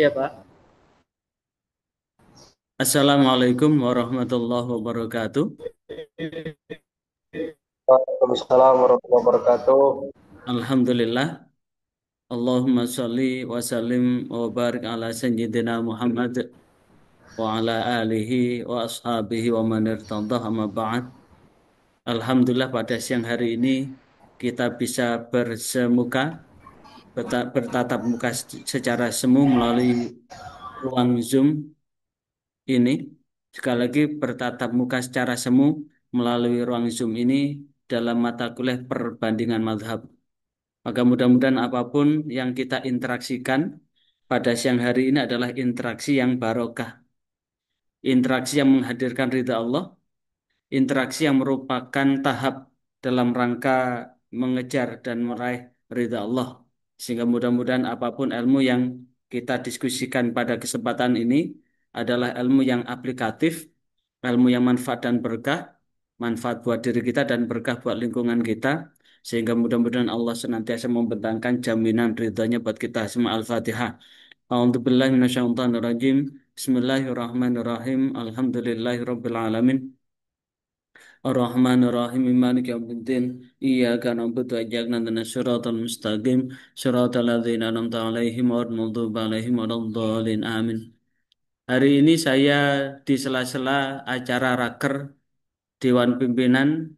Ya Pak. Assalamualaikum warahmatullahi wabarakatuh. Waalaikumsalam warahmatullahi wabarakatuh. Alhamdulillah. Allahumma sholli wa sallim wa barik ala sayyidina Muhammad wa ala alihi wa ashabihi wa man irtadah amma ba'd. Alhamdulillah pada siang hari ini kita bisa bersemuka, bertatap muka secara semu melalui ruang Zoom ini. Sekali lagi bertatap muka secara semu melalui ruang Zoom ini dalam mata kuliah perbandingan mazhab. Maka mudah-mudahan apapun yang kita interaksikan pada siang hari ini adalah interaksi yang barokah, interaksi yang menghadirkan ridha Allah, interaksi yang merupakan tahap dalam rangka mengejar dan meraih ridha Allah. Sehingga mudah-mudahan apapun ilmu yang kita diskusikan pada kesempatan ini adalah ilmu yang aplikatif, ilmu yang manfaat dan berkah, manfaat buat diri kita dan berkah buat lingkungan kita. Sehingga mudah-mudahan Allah senantiasa membentangkan jaminan ridhanya buat kita. Semua Al-Fatihah. A'udzubillahi minasyaitonirrajim. Bismillahirrahmanirrahim. Alhamdulillahirabbil alamin. Ar-Rahmanir-Rahim Maliki Yawmiddin Iyyaka na'budu wa iyyaka nasta'in Shiratal mustaqim Shiratal ladzina an'amta 'alaihim ghairil maghdubi 'alaihim waladdallin amin. Hari ini saya di sela-sela acara raker Dewan Pimpinan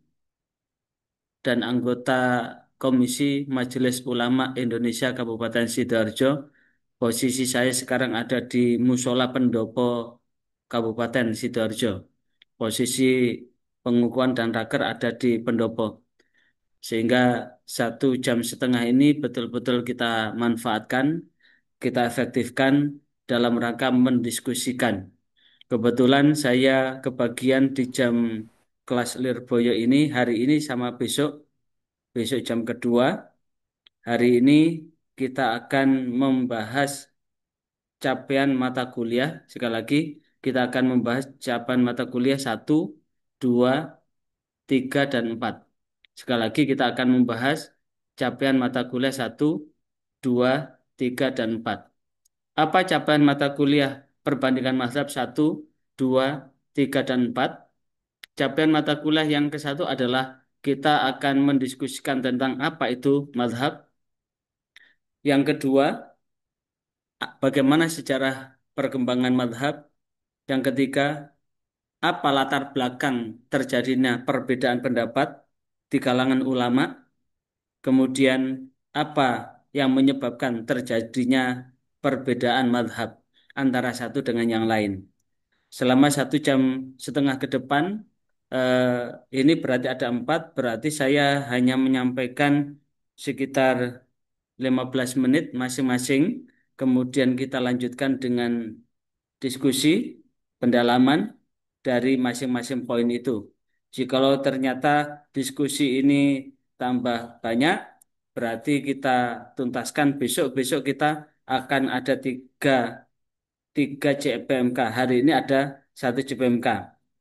dan anggota Komisi Majelis Ulama Indonesia Kabupaten Sidoarjo. Posisi saya sekarang ada di Musola Pendopo Kabupaten Sidoarjo. Posisi pengukuhan dan raker ada di Pendopo. Sehingga 1 jam setengah ini betul-betul kita manfaatkan, kita efektifkan dalam rangka mendiskusikan. Kebetulan saya kebagian di jam kelas Lirboyo ini hari ini sama besok, besok jam kedua. Hari ini kita akan membahas capaian mata kuliah. Sekali lagi, kita akan membahas capaian mata kuliah 1, 2, 3, dan 4. Sekali lagi kita akan membahas capaian mata kuliah 1, 2, 3, dan 4. Apa capaian mata kuliah perbandingan mazhab 1, 2, 3, dan 4? Capaian mata kuliah yang ke-1 adalah kita akan mendiskusikan tentang apa itu mazhab. Yang kedua, bagaimana sejarah perkembangan mazhab. Yang ketiga, apa latar belakang terjadinya perbedaan pendapat di kalangan ulama. Kemudian apa yang menyebabkan terjadinya perbedaan madhab antara satu dengan yang lain. Selama 1 jam setengah ke depan, eh, ini berarti ada 4, berarti saya hanya menyampaikan sekitar 15 menit masing-masing. Kemudian kita lanjutkan dengan diskusi, pendalaman dari masing-masing poin itu. Jikalau ternyata diskusi ini tambah banyak, berarti kita tuntaskan besok-besok kita akan ada tiga CPMK. Hari ini ada 1 CPMK.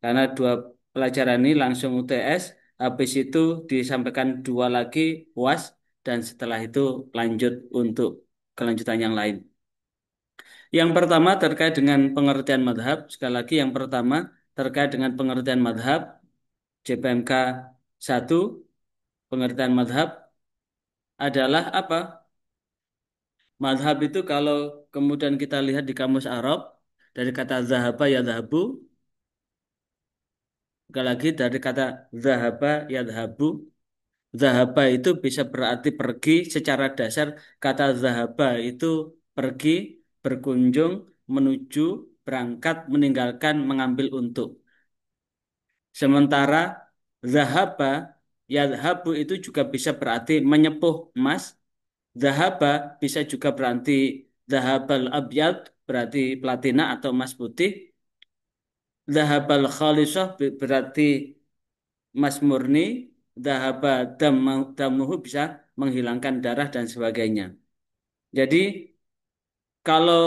Karena 2 pelajaran ini langsung UTS, habis itu disampaikan 2 lagi UAS, dan setelah itu lanjut untuk kelanjutan yang lain. Yang pertama terkait dengan pengertian madhab. Sekali lagi yang pertama terkait dengan pengertian madhab. JPMK 1, pengertian madhab adalah apa? Madhab itu kalau kemudian kita lihat di kamus Arab, dari kata zahaba ya zahabu, sekali lagi dari kata zahaba ya zahabu. Zahaba itu bisa berarti pergi. Secara dasar kata zahaba itu pergi, berkunjung, menuju, berangkat, meninggalkan, mengambil untuk. Sementara zahaba, yadhabu itu juga bisa berarti menyepuh emas. Zahaba bisa juga berarti zahabal abyad, berarti platina atau emas putih. Zahabal khalisah berarti emas murni. Zahaba damuhu bisa menghilangkan darah dan sebagainya. Jadi kalau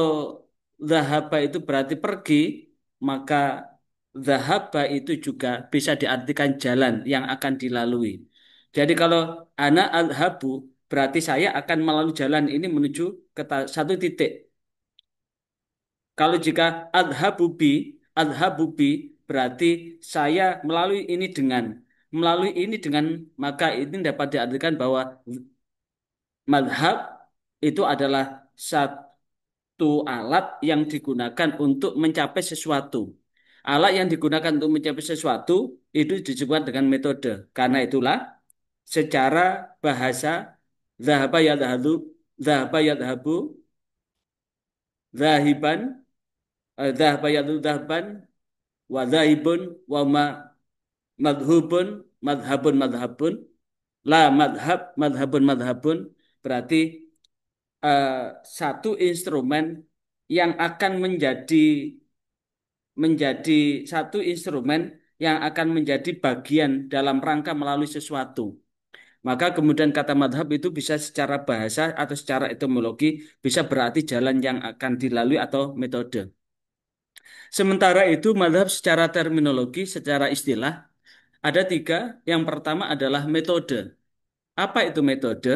zahaba itu berarti pergi, maka zahaba itu juga bisa diartikan jalan yang akan dilalui. Jadi kalau ana adhabu berarti saya akan melalui jalan ini menuju ke satu titik. Kalau jika adhabubi berarti saya melalui ini dengan maka ini dapat diartikan bahwa madhab itu adalah satu alat yang digunakan untuk mencapai sesuatu. Alat yang digunakan untuk mencapai sesuatu itu disebut dengan metode. Karena itulah secara bahasa zahaba yadhabu, zahaba yadhabu, zahiban, zahaba yadhabu zahaban, wa zahibun, wa ma madhubun, madhabun, la madhabun, berarti eh, satu instrumen yang akan menjadi satu instrumen yang akan menjadi bagian dalam rangka melalui sesuatu. Maka kemudian kata madhab itu bisa secara bahasa atau secara etimologi bisa berarti jalan yang akan dilalui atau metode. Sementara itu madhab secara terminologi, secara istilah ada tiga. Yang pertama adalah metode. Apa itu metode?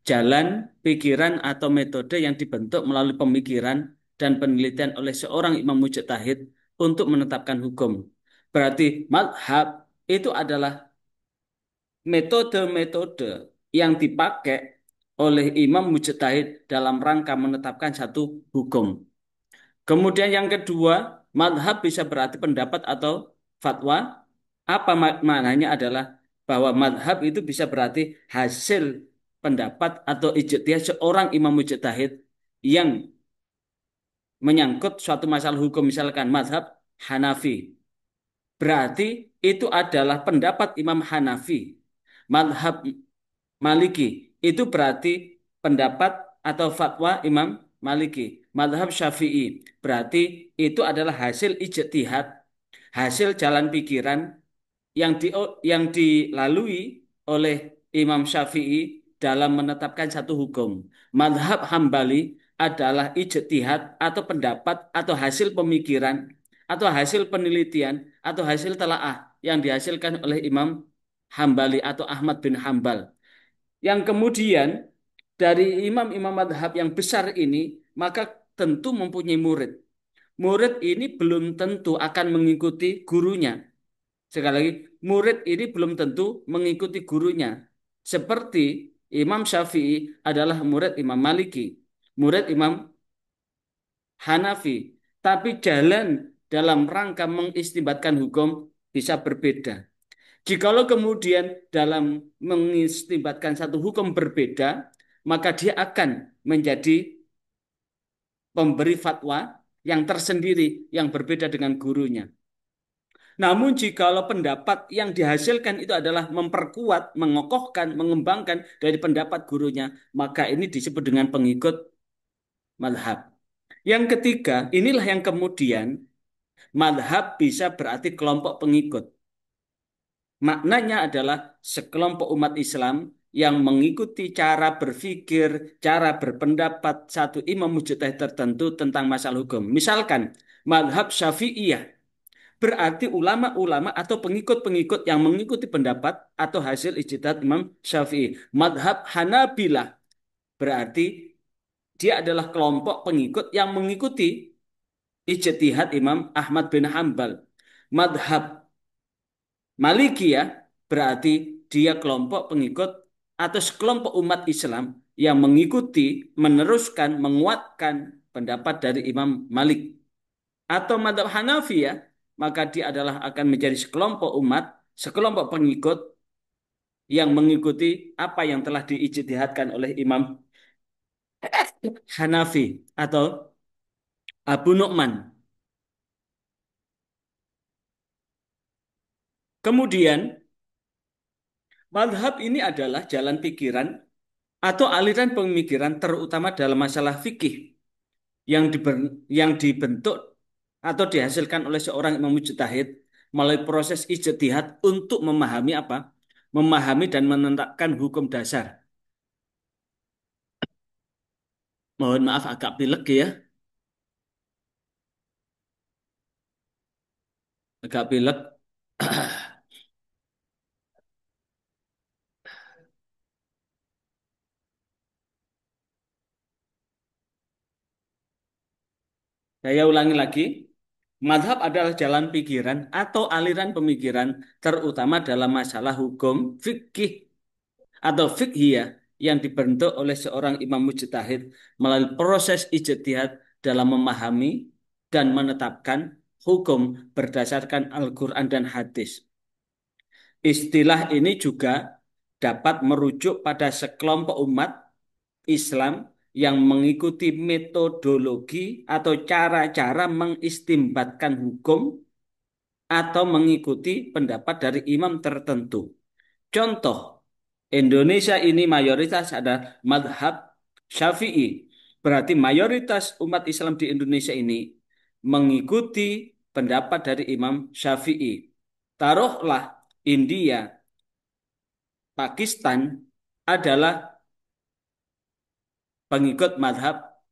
Jalan, pikiran, atau metode yang dibentuk melalui pemikiran dan penelitian oleh seorang imam mujtahid untuk menetapkan hukum. Berarti madhab itu adalah metode-metode yang dipakai oleh imam mujtahid dalam rangka menetapkan satu hukum. Kemudian yang kedua, madhab bisa berarti pendapat atau fatwa. Apa maknanya adalah bahwa madhab itu bisa berarti hasil pendapat atau ijtihad seorang imam mujtahid yang menyangkut suatu masalah hukum, misalkan madhab Hanafi. Berarti itu adalah pendapat Imam Hanafi. Madhab Maliki itu berarti pendapat atau fatwa Imam Maliki. Madhab Syafi'i berarti itu adalah hasil ijtihad, hasil jalan pikiran yang yang dilalui oleh Imam Syafi'i dalam menetapkan satu hukum. Madhab Hambali adalah ijtihad atau pendapat atau hasil pemikiran atau hasil penelitian atau hasil telaah yang dihasilkan oleh Imam Hambali atau Ahmad bin Hambal. Yang kemudian dari imam-imam madhab yang besar ini maka tentu mempunyai murid. Murid ini belum tentu akan mengikuti gurunya. Sekali lagi, murid ini belum tentu mengikuti gurunya. Seperti Imam Syafi'i adalah murid Imam Maliki, murid Imam Hanafi. Tapi jalan dalam rangka mengistimbatkan hukum bisa berbeda. Jikalau kemudian dalam mengistimbatkan satu hukum berbeda, maka dia akan menjadi pemberi fatwa yang tersendiri, yang berbeda dengan gurunya. Namun jikalau pendapat yang dihasilkan itu adalah memperkuat, mengokohkan, mengembangkan dari pendapat gurunya, maka ini disebut dengan pengikut madhab. Yang ketiga, inilah yang kemudian madhab bisa berarti kelompok pengikut. Maknanya adalah sekelompok umat Islam yang mengikuti cara berpikir, cara berpendapat satu imam mujtahid tertentu tentang masalah hukum. Misalkan, madhab Syafi'iyah berarti ulama-ulama atau pengikut-pengikut yang mengikuti pendapat atau hasil ijtihad Imam Syafi'i. Madhab Hanabilah berarti dia adalah kelompok pengikut yang mengikuti ijtihad Imam Ahmad bin Hambal. Madhab Malikiyah berarti dia kelompok pengikut atau sekelompok umat Islam yang mengikuti, meneruskan, menguatkan pendapat dari Imam Malik. Atau madhab Hanafi ya, maka dia adalah akan menjadi sekelompok umat, sekelompok pengikut yang mengikuti apa yang telah diijtihadkan oleh Imam Hanafi atau Abu Nu'man. Kemudian, madhab ini adalah jalan pikiran atau aliran pemikiran terutama dalam masalah fikih yang dibentuk atau dihasilkan oleh seorang imam mujtahid melalui proses ijtihad untuk memahami apa? Memahami dan menetapkan hukum dasar. Mohon maaf agak pilek ya, agak pilek. Saya ulangi lagi. Madhab adalah jalan pikiran atau aliran pemikiran terutama dalam masalah hukum fikih atau fiqhiyah yang dibentuk oleh seorang imam mujtahid melalui proses ijtihad dalam memahami dan menetapkan hukum berdasarkan Al-Quran dan hadis. Istilah ini juga dapat merujuk pada sekelompok umat Islam yang mengikuti metodologi atau cara-cara mengistimbatkan hukum atau mengikuti pendapat dari imam tertentu. Contoh, Indonesia ini mayoritas ada madhab Syafi'i. Berarti mayoritas umat Islam di Indonesia ini mengikuti pendapat dari Imam Syafi'i. Taruhlah India, Pakistan adalah pengikut madhab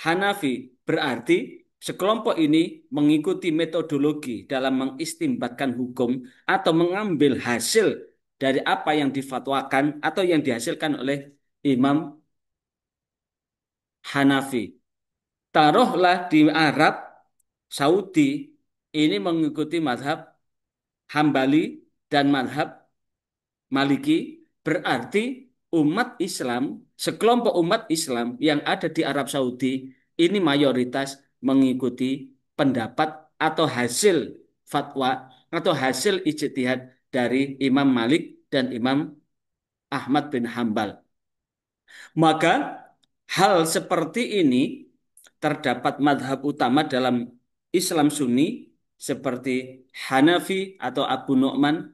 Hanafi. Berarti sekelompok ini mengikuti metodologi dalam mengistimbatkan hukum atau mengambil hasil dari apa yang difatwakan atau yang dihasilkan oleh Imam Hanafi. Taruhlah di Arab Saudi ini mengikuti madhab Hambali dan madhab Maliki, berarti umat Islam, sekelompok umat Islam yang ada di Arab Saudi ini mayoritas mengikuti pendapat atau hasil fatwa atau hasil ijtihad dari Imam Malik dan Imam Ahmad bin Hambal. Maka hal seperti ini terdapat madhab utama dalam Islam Sunni seperti Hanafi atau Abu Nu'man,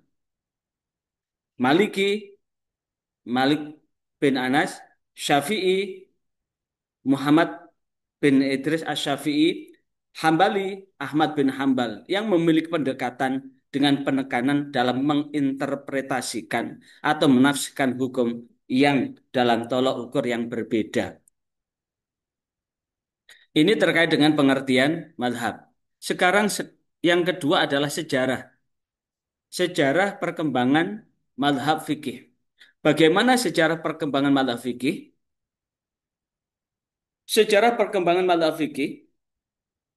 Maliki, Malik bin Anas, Syafi'i, Muhammad bin Idris Asy-Syafi'i, Hambali, Ahmad bin Hambal yang memiliki pendekatan dengan penekanan dalam menginterpretasikan atau menafsirkan hukum yang dalam tolok ukur yang berbeda. Ini terkait dengan pengertian madhab. Sekarang yang kedua adalah sejarah. Sejarah perkembangan madhab fikih. Bagaimana sejarah perkembangan madhab fikih? Sejarah perkembangan madhab fikih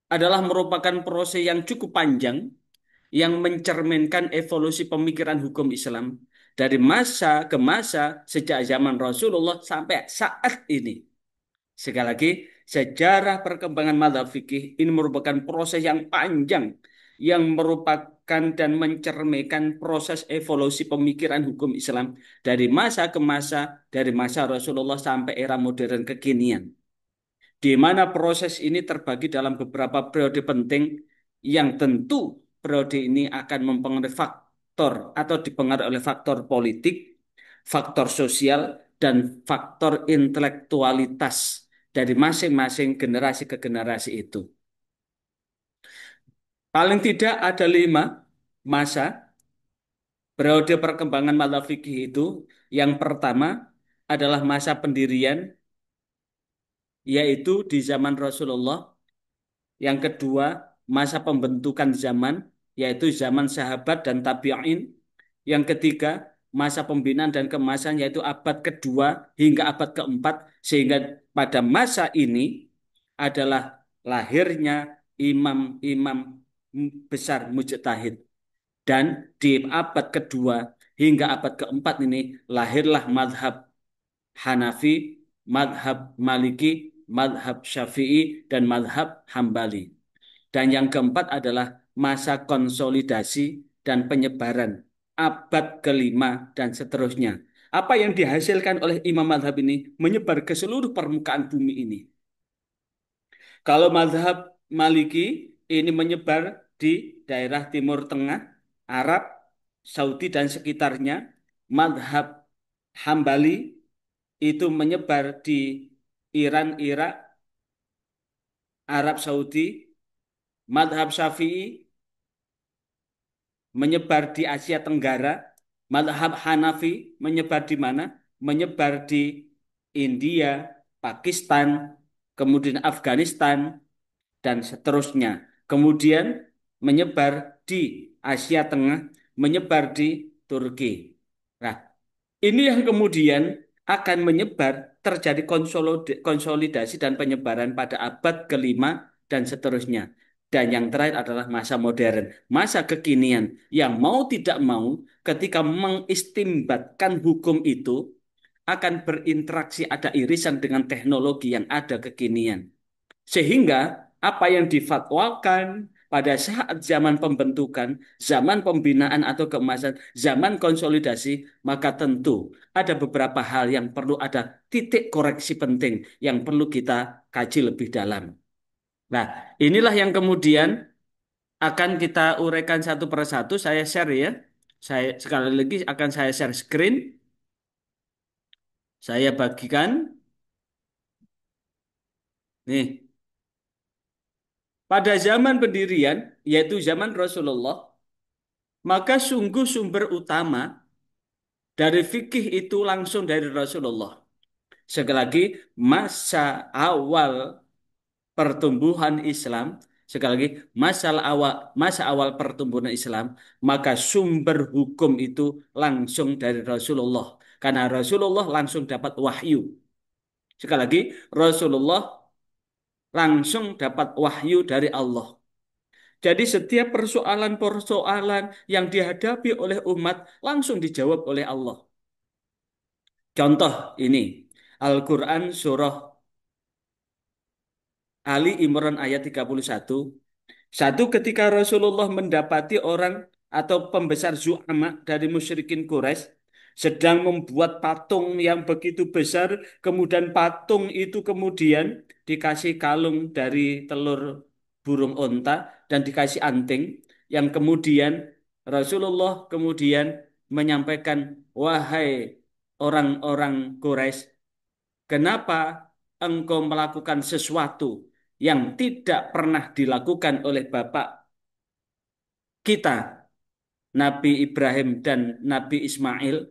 adalah merupakan proses yang cukup panjang yang mencerminkan evolusi pemikiran hukum Islam dari masa ke masa sejak zaman Rasulullah sampai saat ini. Sekali lagi, sejarah perkembangan mazhab fikih ini merupakan proses yang panjang yang merupakan dan mencerminkan proses evolusi pemikiran hukum Islam dari masa ke masa, dari masa Rasulullah sampai era modern kekinian, di mana proses ini terbagi dalam beberapa periode penting yang tentu periode ini akan mempengaruhi faktor atau dipengaruhi oleh faktor politik, faktor sosial, dan faktor intelektualitas dari masing-masing generasi ke generasi itu. Paling tidak ada 5 masa periode perkembangan mazhab fikih itu. Yang pertama adalah masa pendirian, yaitu di zaman Rasulullah. Yang kedua, masa pembentukan zaman, yaitu zaman sahabat dan tabi'in. Yang ketiga, masa pembinaan dan kemasan, yaitu abad kedua hingga abad keempat. Sehingga pada masa ini adalah lahirnya imam-imam besar mujtahid. Dan di abad kedua hingga abad keempat ini lahirlah madhab Hanafi, madhab Maliki, madhab Syafi'i, dan madhab Hambali. Dan yang keempat adalah masa konsolidasi dan penyebaran abad kelima dan seterusnya. Apa yang dihasilkan oleh imam madhab ini menyebar ke seluruh permukaan bumi ini. Kalau mazhab Maliki ini menyebar di daerah Timur Tengah, Arab, Saudi dan sekitarnya. Mazhab Hambali itu menyebar di Iran, Irak, Arab Saudi. Mazhab Syafi'i menyebar di Asia Tenggara. Mazhab Hanafi menyebar di mana? Menyebar di India, Pakistan, kemudian Afghanistan, dan seterusnya. Kemudian menyebar di Asia Tengah, menyebar di Turki. Nah, ini yang kemudian akan menyebar, terjadi konsolidasi dan penyebaran pada abad kelima dan seterusnya. Dan yang terakhir adalah masa modern, masa kekinian yang mau tidak mau ketika mengistimbatkan hukum itu akan berinteraksi ada irisan dengan teknologi yang ada kekinian. Sehingga apa yang difatwakan pada saat zaman pembentukan, zaman pembinaan atau keemasan, zaman konsolidasi, maka tentu ada beberapa hal yang perlu ada titik koreksi penting yang perlu kita kaji lebih dalam. Nah, inilah yang kemudian akan kita uraikan satu persatu. Saya share ya. Saya sekali lagi akan saya share screen. Saya bagikan. Nih, pada zaman pendirian, yaitu zaman Rasulullah, maka sungguh sumber utama dari fikih itu langsung dari Rasulullah. Sekali lagi, masa awal pertumbuhan Islam, sekali lagi, masa awal pertumbuhan Islam, maka sumber hukum itu langsung dari Rasulullah. Karena Rasulullah langsung dapat wahyu. Sekali lagi, Rasulullah langsung dapat wahyu dari Allah. Jadi setiap persoalan-persoalan yang dihadapi oleh umat langsung dijawab oleh Allah. Contoh ini, Al-Quran Surah Ali Imran ayat 31. Satu ketika Rasulullah mendapati orang atau pembesar zu'ama dari musyrikin Quraisy sedang membuat patung yang begitu besar, kemudian patung itu kemudian dikasih kalung dari telur burung onta dan dikasih anting, yang kemudian Rasulullah kemudian menyampaikan, wahai orang-orang Quraisy, kenapa engkau melakukan sesuatu yang tidak pernah dilakukan oleh Bapak kita, Nabi Ibrahim dan Nabi Ismail,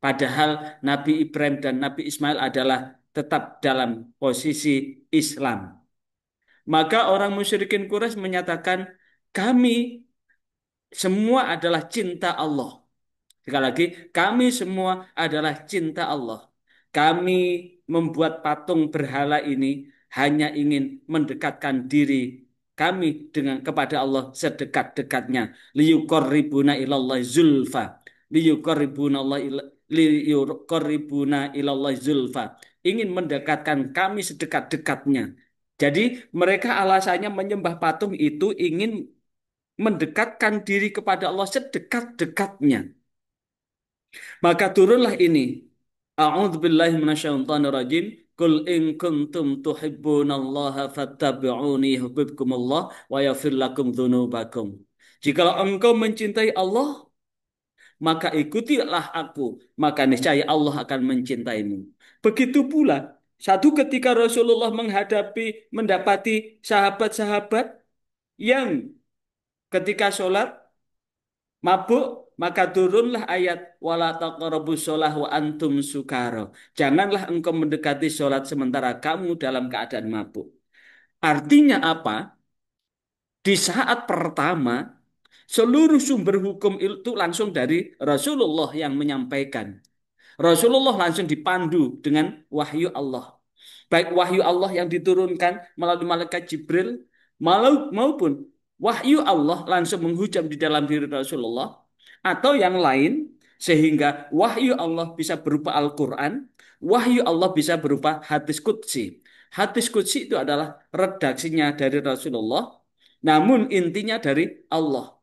padahal Nabi Ibrahim dan Nabi Ismail adalah tetap dalam posisi Islam. Maka orang musyrikin Quraisy menyatakan, kami semua adalah cinta Allah. Sekali lagi, kami semua adalah cinta Allah. Kami membuat patung berhala ini hanya ingin mendekatkan diri kami dengan kepada Allah sedekat-dekatnya. Liyuqarribuna ilallah zulfa. Liyuqarribuna Allah liyuqarribuna ilallah zulfa. Ingin mendekatkan kami sedekat-dekatnya. Jadi mereka alasannya menyembah patung itu ingin mendekatkan diri kepada Allah sedekat-dekatnya. Maka turunlah ini. A'udzubillahi minasyaitonirrajim. Qul in kuntum tuhibbunallaha fattabi'uni yuhibbukumullah wa yaghfir lakum dzunubakum. Jikalau engkau mencintai Allah, maka ikutilah aku, maka niscaya Allah akan mencintaimu. Begitu pula, satu ketika Rasulullah mendapati sahabat-sahabat yang ketika sholat mabuk, maka turunlah ayat wala taqrabus shalah wa antum sukara. Janganlah engkau mendekati sholat sementara kamu dalam keadaan mabuk. Artinya apa? Di saat pertama seluruh sumber hukum itu langsung dari Rasulullah yang menyampaikan. Rasulullah langsung dipandu dengan wahyu Allah. Baik wahyu Allah yang diturunkan melalui malaikat Jibril maupun wahyu Allah langsung menghujam di dalam diri Rasulullah atau yang lain, sehingga wahyu Allah bisa berupa Al-Quran, wahyu Allah bisa berupa hadis qudsi. Hadis qudsi itu adalah redaksinya dari Rasulullah, namun intinya dari Allah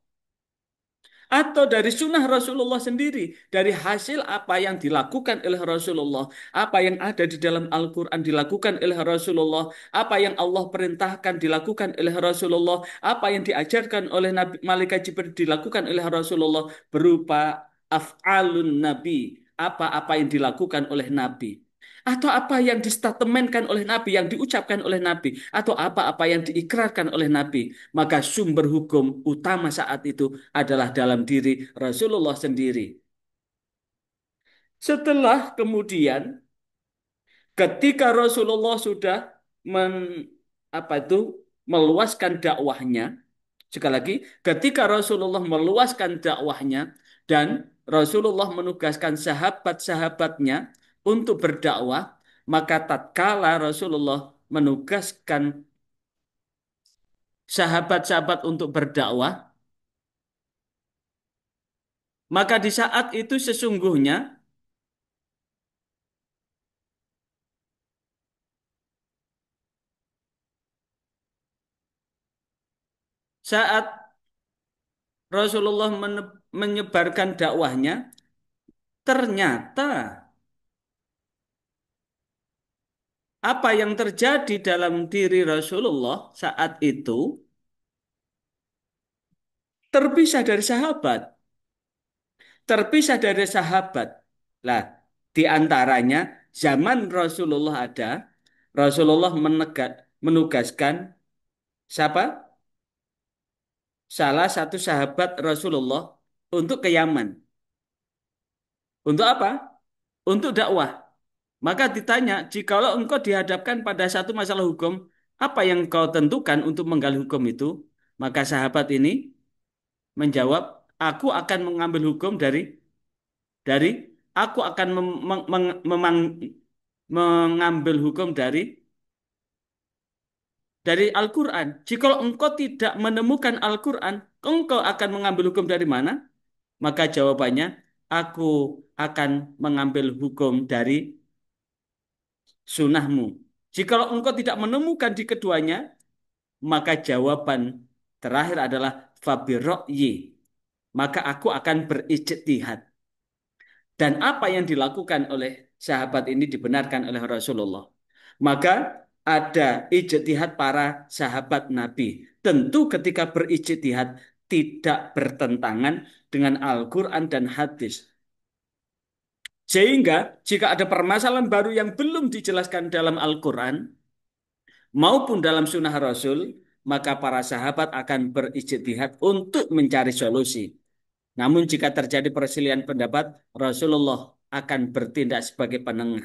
atau dari sunnah Rasulullah sendiri, dari hasil apa yang dilakukan oleh Rasulullah, apa yang ada di dalam Al-Quran dilakukan oleh Rasulullah, apa yang Allah perintahkan dilakukan oleh Rasulullah, apa yang diajarkan oleh Nabi, Malaikat Jibril dilakukan oleh Rasulullah berupa af'alun Nabi, apa-apa yang dilakukan oleh Nabi. Atau apa yang distatemenkan oleh Nabi, yang diucapkan oleh Nabi, atau apa-apa yang diikrarkan oleh Nabi, maka sumber hukum utama saat itu adalah dalam diri Rasulullah sendiri. Setelah kemudian ketika Rasulullah sudah men, apa itu meluaskan dakwahnya, sekali lagi, ketika Rasulullah meluaskan dakwahnya dan Rasulullah menugaskan sahabat-sahabatnya untuk berdakwah, maka tatkala Rasulullah menugaskan sahabat-sahabat untuk berdakwah, maka di saat itu sesungguhnya saat Rasulullah menyebarkan dakwahnya, ternyata apa yang terjadi dalam diri Rasulullah saat itu terpisah dari sahabat, terpisah dari sahabat. Lah, di antaranya zaman Rasulullah ada, Rasulullah menugaskan siapa? Salah satu sahabat Rasulullah untuk ke Yaman. Untuk apa? Untuk dakwah. Maka ditanya, jikalau engkau dihadapkan pada satu masalah hukum, apa yang kau tentukan untuk menggali hukum itu? Maka sahabat ini menjawab, aku akan mengambil hukum dari aku akan mengambil hukum dari Al-Quran. Jikalau engkau tidak menemukan Al-Quran, engkau akan mengambil hukum dari mana? Maka jawabannya, aku akan mengambil hukum dari sunnahmu. Jikalau engkau tidak menemukan di keduanya, maka jawaban terakhir adalah fabirokyi. Maka aku akan berijtihad. Dan apa yang dilakukan oleh sahabat ini dibenarkan oleh Rasulullah. Maka ada ijtihad para sahabat Nabi. Tentu ketika berijtihad tidak bertentangan dengan Al-Quran dan hadis. Sehingga jika ada permasalahan baru yang belum dijelaskan dalam Al-Quran maupun dalam sunnah Rasul, maka para sahabat akan berijtihad untuk mencari solusi. Namun jika terjadi perselisihan pendapat, Rasulullah akan bertindak sebagai penengah.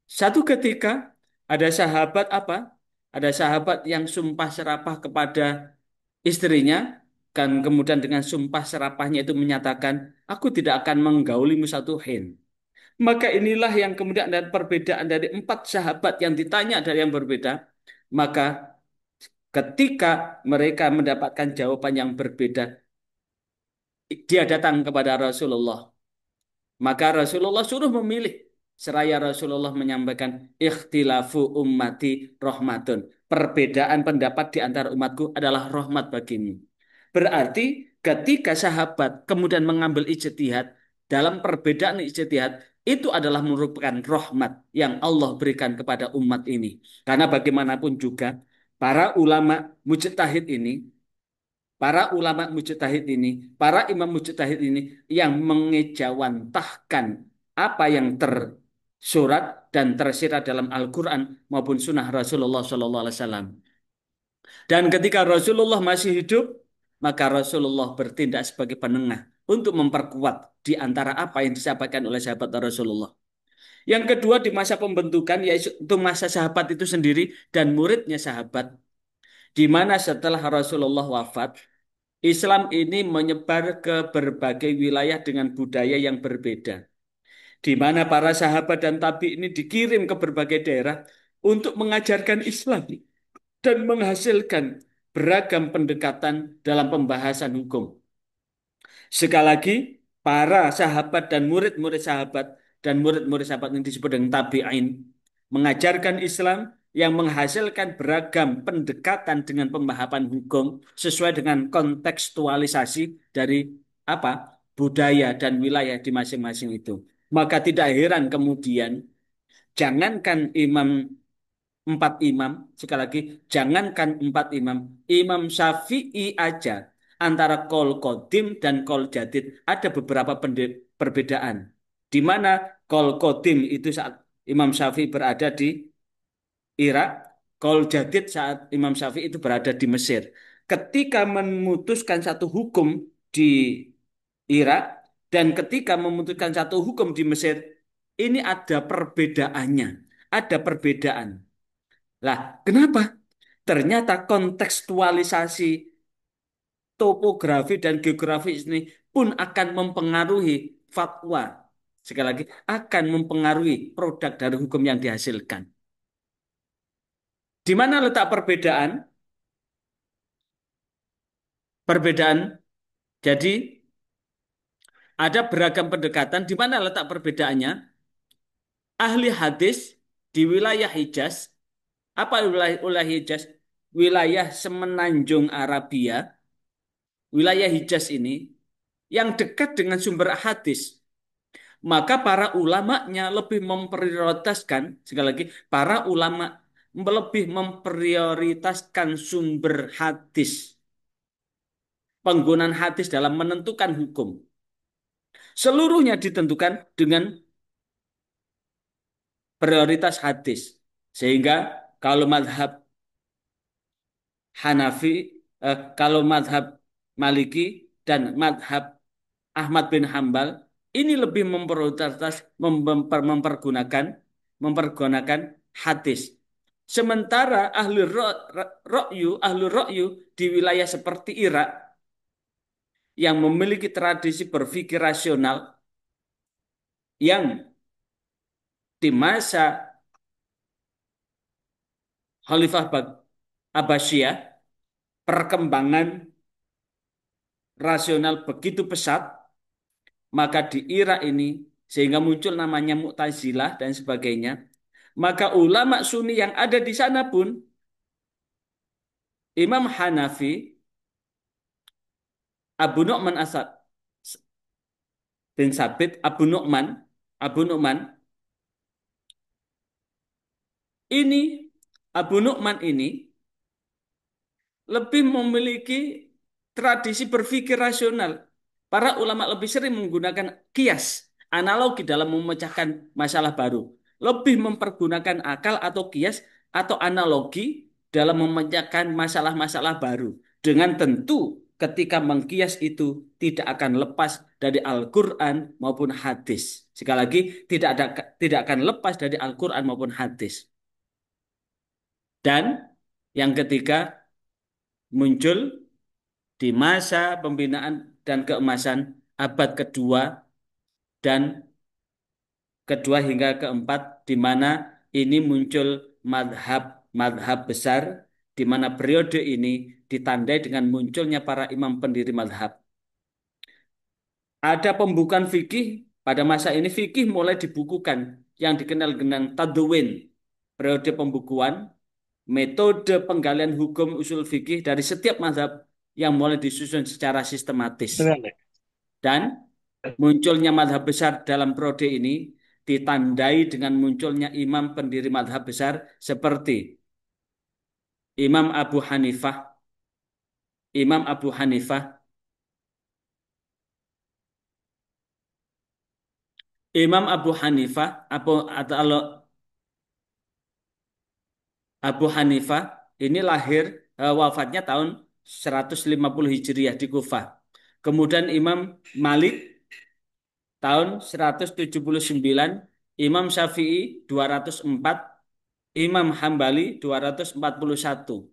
Satu ketika ada sahabat apa? Ada sahabat yang sumpah serapah kepada istrinya, kan kemudian dengan sumpah serapahnya itu menyatakan, aku tidak akan menggaulimu satu hin. Maka inilah yang kemudian ada perbedaan dari empat sahabat yang ditanya dari yang berbeda. Maka ketika mereka mendapatkan jawaban yang berbeda, dia datang kepada Rasulullah. Maka Rasulullah suruh memilih. Seraya Rasulullah menyampaikan, ikhtilafu ummati rahmatun. Perbedaan pendapat di antara umatku adalah rahmat bagimu. Berarti ketika sahabat kemudian mengambil ijtihad, dalam perbedaan ijtihad, itu adalah merupakan rahmat yang Allah berikan kepada umat ini. Karena bagaimanapun juga, para ulama mujtahid ini para ulama mujtahid ini, para imam mujtahid ini yang mengejawantahkan apa yang tersurat dan tersirat dalam Al-Quran maupun Sunnah Rasulullah SAW. Dan ketika Rasulullah masih hidup, maka Rasulullah bertindak sebagai penengah untuk memperkuat di antara apa yang disampaikan oleh sahabat Rasulullah. Yang kedua di masa pembentukan yaitu masa sahabat itu sendiri dan muridnya sahabat, di mana setelah Rasulullah wafat, Islam ini menyebar ke berbagai wilayah dengan budaya yang berbeda, di mana para sahabat dan tabi ini dikirim ke berbagai daerah untuk mengajarkan Islam dan menghasilkan beragam pendekatan dalam pembahasan hukum. Sekali lagi, para sahabat dan murid-murid sahabat yang disebut dengan tabi'in mengajarkan Islam yang menghasilkan beragam pendekatan dengan pemahaman hukum sesuai dengan kontekstualisasi dari apa budaya dan wilayah di masing-masing itu. Maka tidak heran kemudian jangankan empat imam, sekali lagi, jangankan empat imam, Imam Syafi'i aja antara kol kodim dan kol jadid ada beberapa perbedaan. Di mana kol kodim itu saat Imam Syafi'i berada di Irak, kol jadid saat Imam Syafi'i itu berada di Mesir. Ketika memutuskan satu hukum di Irak dan ketika memutuskan satu hukum di Mesir, ini ada perbedaannya, ada perbedaan. Lah, kenapa? Ternyata kontekstualisasi topografi dan geografi ini pun akan mempengaruhi fatwa. sekali lagi akan mempengaruhi produk dari hukum yang dihasilkan. Di mana letak perbedaan? Perbedaan. Jadi ada beragam pendekatan. Di mana letak perbedaannya? Ahli hadis di wilayah Hijaz, apa wilayah Hijaz? Wilayah semenanjung Arabia, wilayah Hijaz ini yang dekat dengan sumber hadis. Maka para ulamanya lebih memprioritaskan, sekali lagi, para ulama lebih memprioritaskan sumber hadis, penggunaan hadis dalam menentukan hukum. Seluruhnya ditentukan dengan prioritas hadis. Sehingga kalau madhab Hanafi, kalau madhab Maliki dan madhab Ahmad bin Hambal ini lebih memprioritas mempergunakan hadis. Sementara ahli ra'yu di wilayah seperti Irak yang memiliki tradisi berpikir rasional yang di masa Khalifah Abbasiyah perkembangan rasional begitu pesat, maka di Irak ini sehingga muncul namanya Mu'tazilah dan sebagainya. Maka ulama Sunni yang ada di sana pun Imam Hanafi, Abu Nu'man Asad bin Sabit, Abu Nu'man ini Abu Nu'man ini lebih memiliki tradisi berpikir rasional. Para ulama lebih sering menggunakan kias, analogi dalam memecahkan masalah baru. Lebih mempergunakan akal atau kias atau analogi dalam memecahkan masalah-masalah baru. Dengan tentu ketika mengkias itu tidak akan lepas dari Al-Quran maupun hadis. Sekali lagi, tidak akan lepas dari Al-Quran maupun hadis. Dan yang ketiga, muncul di masa pembinaan dan keemasan abad kedua dan kedua hingga keempat, di mana ini muncul madhab besar, di mana periode ini ditandai dengan munculnya para imam pendiri madhab. Ada pembukaan fikih pada masa ini, fikih mulai dibukukan yang dikenal dengan tadwin, periode pembukuan, metode penggalian hukum usul fikih dari setiap mazhab yang mulai disusun secara sistematis. Benar, Nek? Dan munculnya madhab besar dalam periode ini ditandai dengan munculnya imam pendiri madhab besar seperti Imam Abu Hanifah, Imam Abu Hanifah, Imam Abu Hanifah, atau Abu Hanifah ini lahir wafatnya tahun 150 Hijriah di Kufah. Kemudian Imam Malik tahun 179, Imam Syafi'i 204, Imam Hambali 241.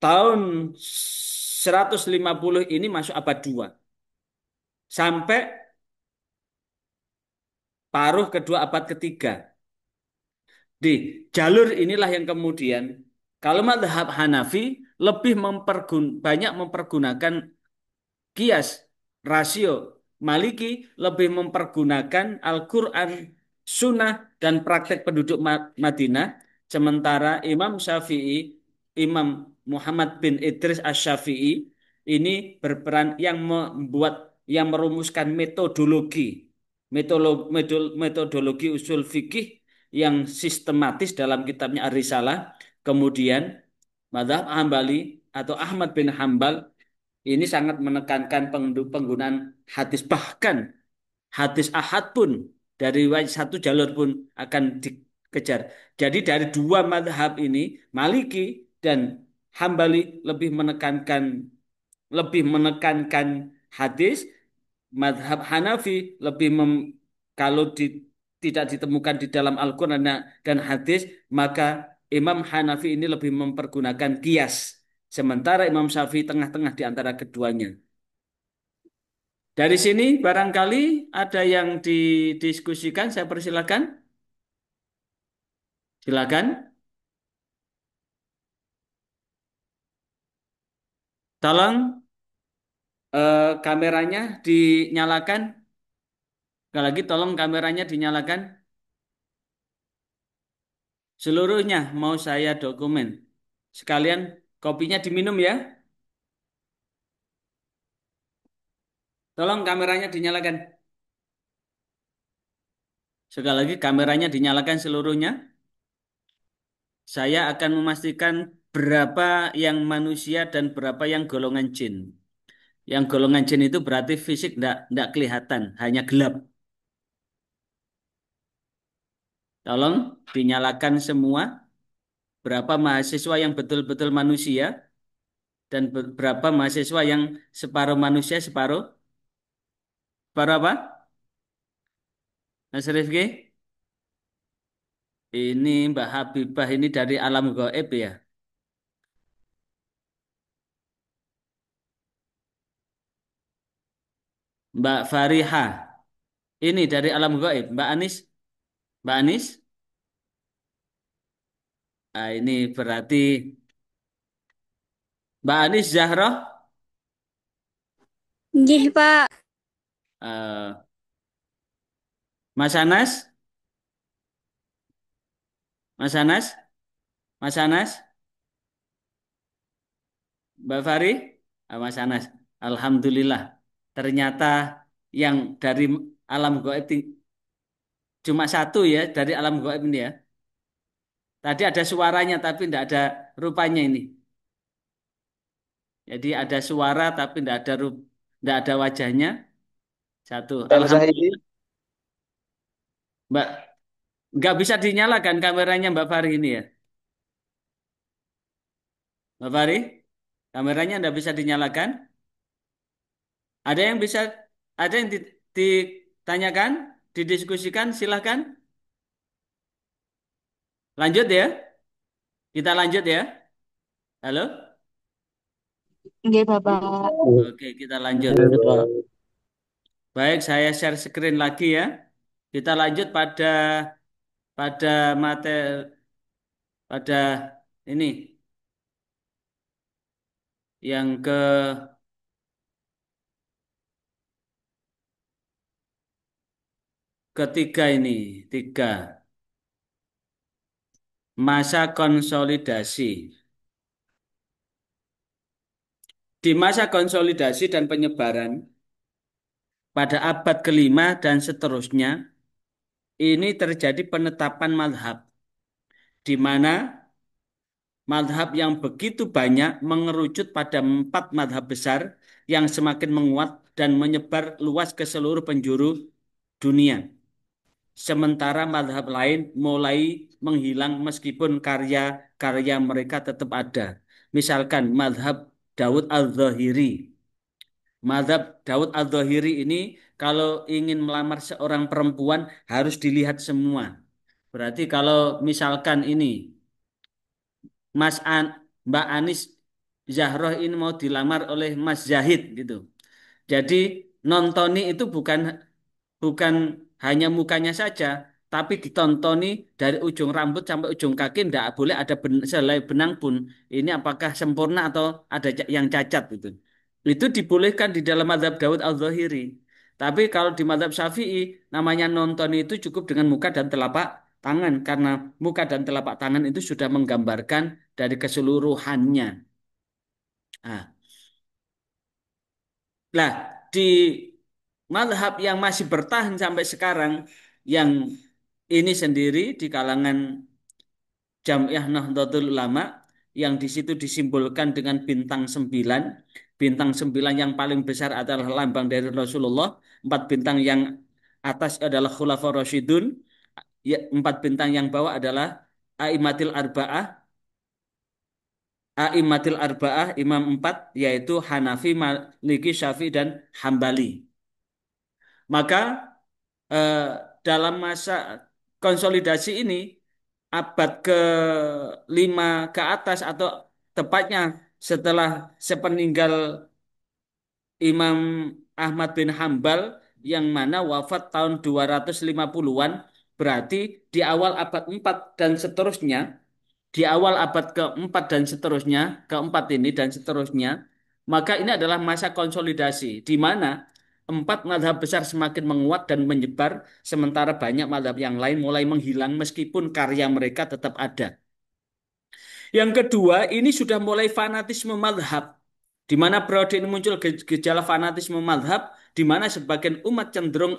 Tahun 150 ini masuk abad 2. Sampai paruh kedua abad ketiga. Di jalur inilah yang kemudian kalau mazhab Hanafi lebih banyak mempergunakan kias, rasio. Maliki lebih mempergunakan Al-Quran, Sunnah, dan praktek penduduk Madinah. Sementara Imam Syafi'i, Imam Muhammad bin Idris Asy-Syafi'i ini berperan yang yang merumuskan metodologi usul fikih yang sistematis dalam kitabnya Ar-Risalah. Kemudian Madzhab Hambali atau Ahmad bin Hambal ini sangat menekankan penggunaan hadis, bahkan hadis ahad pun dari satu jalur pun akan dikejar. Jadi dari dua madhab ini, Maliki dan Hambali lebih menekankan hadis, madhab Hanafi kalau tidak ditemukan di dalam Al-Quran dan hadis, maka Imam Hanafi ini lebih mempergunakan kias. Sementara Imam Syafi'i tengah-tengah di antara keduanya. Dari sini barangkali ada yang didiskusikan, saya persilakan. Silakan. Tolong kameranya dinyalakan. Sekali lagi tolong kameranya dinyalakan. Seluruhnya mau saya dokumen. Sekalian kopinya diminum ya. Tolong kameranya dinyalakan. Sekali lagi kameranya dinyalakan seluruhnya. Saya akan memastikan berapa yang manusia dan berapa yang golongan jin. Yang golongan jin itu berarti fisik enggak kelihatan, hanya gelap. Tolong dinyalakan semua. Berapa mahasiswa yang betul-betul manusia dan berapa mahasiswa yang separuh manusia, separuh. Separuh apa? Mas Rifki? Ini Mbak Habibah ini dari alam gaib ya. Mbak Fariha. Ini dari alam gaib. Mbak Anis. Mbak Anis. Ah, ini berarti Mbak Anis Zahroh. Nggih, Pak. eh, Mas Anas. Mas Anas. Mas Anas. Mbak Fari. Ah, Mas Anas. Alhamdulillah. Ternyata yang dari alam gaib cuma satu ya dari alam gaib ini ya. Tadi ada suaranya tapi tidak ada rupanya ini. Jadi ada suara tapi tidak ada wajahnya. Satu. Dan Zahidi, Alhamdulillah. Mbak, nggak bisa dinyalakan kameranya Mbak Fari ini ya. Mbak Fari, kameranya nggak bisa dinyalakan. Ada yang bisa, ada yang ditanyakan, didiskusikan, silahkan. Lanjut ya. Kita lanjut ya. Halo? Nggih, Bapak. Oke, kita lanjut. ya, Pak. Baik, saya share screen lagi ya. Kita lanjut pada pada materi pada ini yang ketiga ini, tiga masa konsolidasi. Di masa konsolidasi dan penyebaran pada abad kelima dan seterusnya, ini terjadi penetapan mazhab, di mana mazhab yang begitu banyak mengerucut pada empat mazhab besar yang semakin menguat dan menyebar luas ke seluruh penjuru dunia. Sementara mazhab lain mulai menghilang meskipun karya-karya mereka tetap ada. Misalkan mazhab Daud Al-Zahiri. Mazhab Daud Al-Zahiri ini kalau ingin melamar seorang perempuan harus dilihat semua. Berarti kalau misalkan ini Mas An, Mbak Anis Zahroh ini mau dilamar oleh Mas Zahid gitu. Jadi nontoni itu bukan hanya mukanya saja, tapi ditontoni dari ujung rambut sampai ujung kaki, tidak boleh ada selai benang pun. Ini apakah sempurna atau ada yang cacat gitu. Itu dibolehkan di dalam mazhab Daud Al-Zahiri. Tapi kalau di mazhab Syafi'i, namanya nontoni itu cukup dengan muka dan telapak tangan. Karena muka dan telapak tangan itu sudah menggambarkan dari keseluruhannya. Nah, nah, di mazhab yang masih bertahan sampai sekarang, yang ini sendiri di kalangan Jamiah Nahdlatul Ulama, yang di situ disimbolkan dengan bintang 9. Bintang 9 yang paling besar adalah lambang dari Rasulullah. Empat bintang yang atas adalah Khulafaur Rasyidun. Ya, empat bintang yang bawah adalah A'immatil Arba'ah. A'immatil Arba'ah, imam empat, yaitu Hanafi, Maliki, Syafi'i, dan Hambali. Maka eh, dalam masa konsolidasi ini abad ke-5 ke atas atau tepatnya setelah sepeninggal Imam Ahmad bin Hambal yang mana wafat tahun 250-an, berarti di awal abad 4 dan seterusnya, di awal abad keempat dan seterusnya, keempat ini dan seterusnya, maka ini adalah masa konsolidasi di mana empat mazhab besar semakin menguat dan menyebar, sementara banyak mazhab yang lain mulai menghilang meskipun karya mereka tetap ada. Yang kedua, ini sudah mulai fanatisme madhab. Di mana periode ini muncul gejala fanatisme madhab, di mana sebagian umat cenderung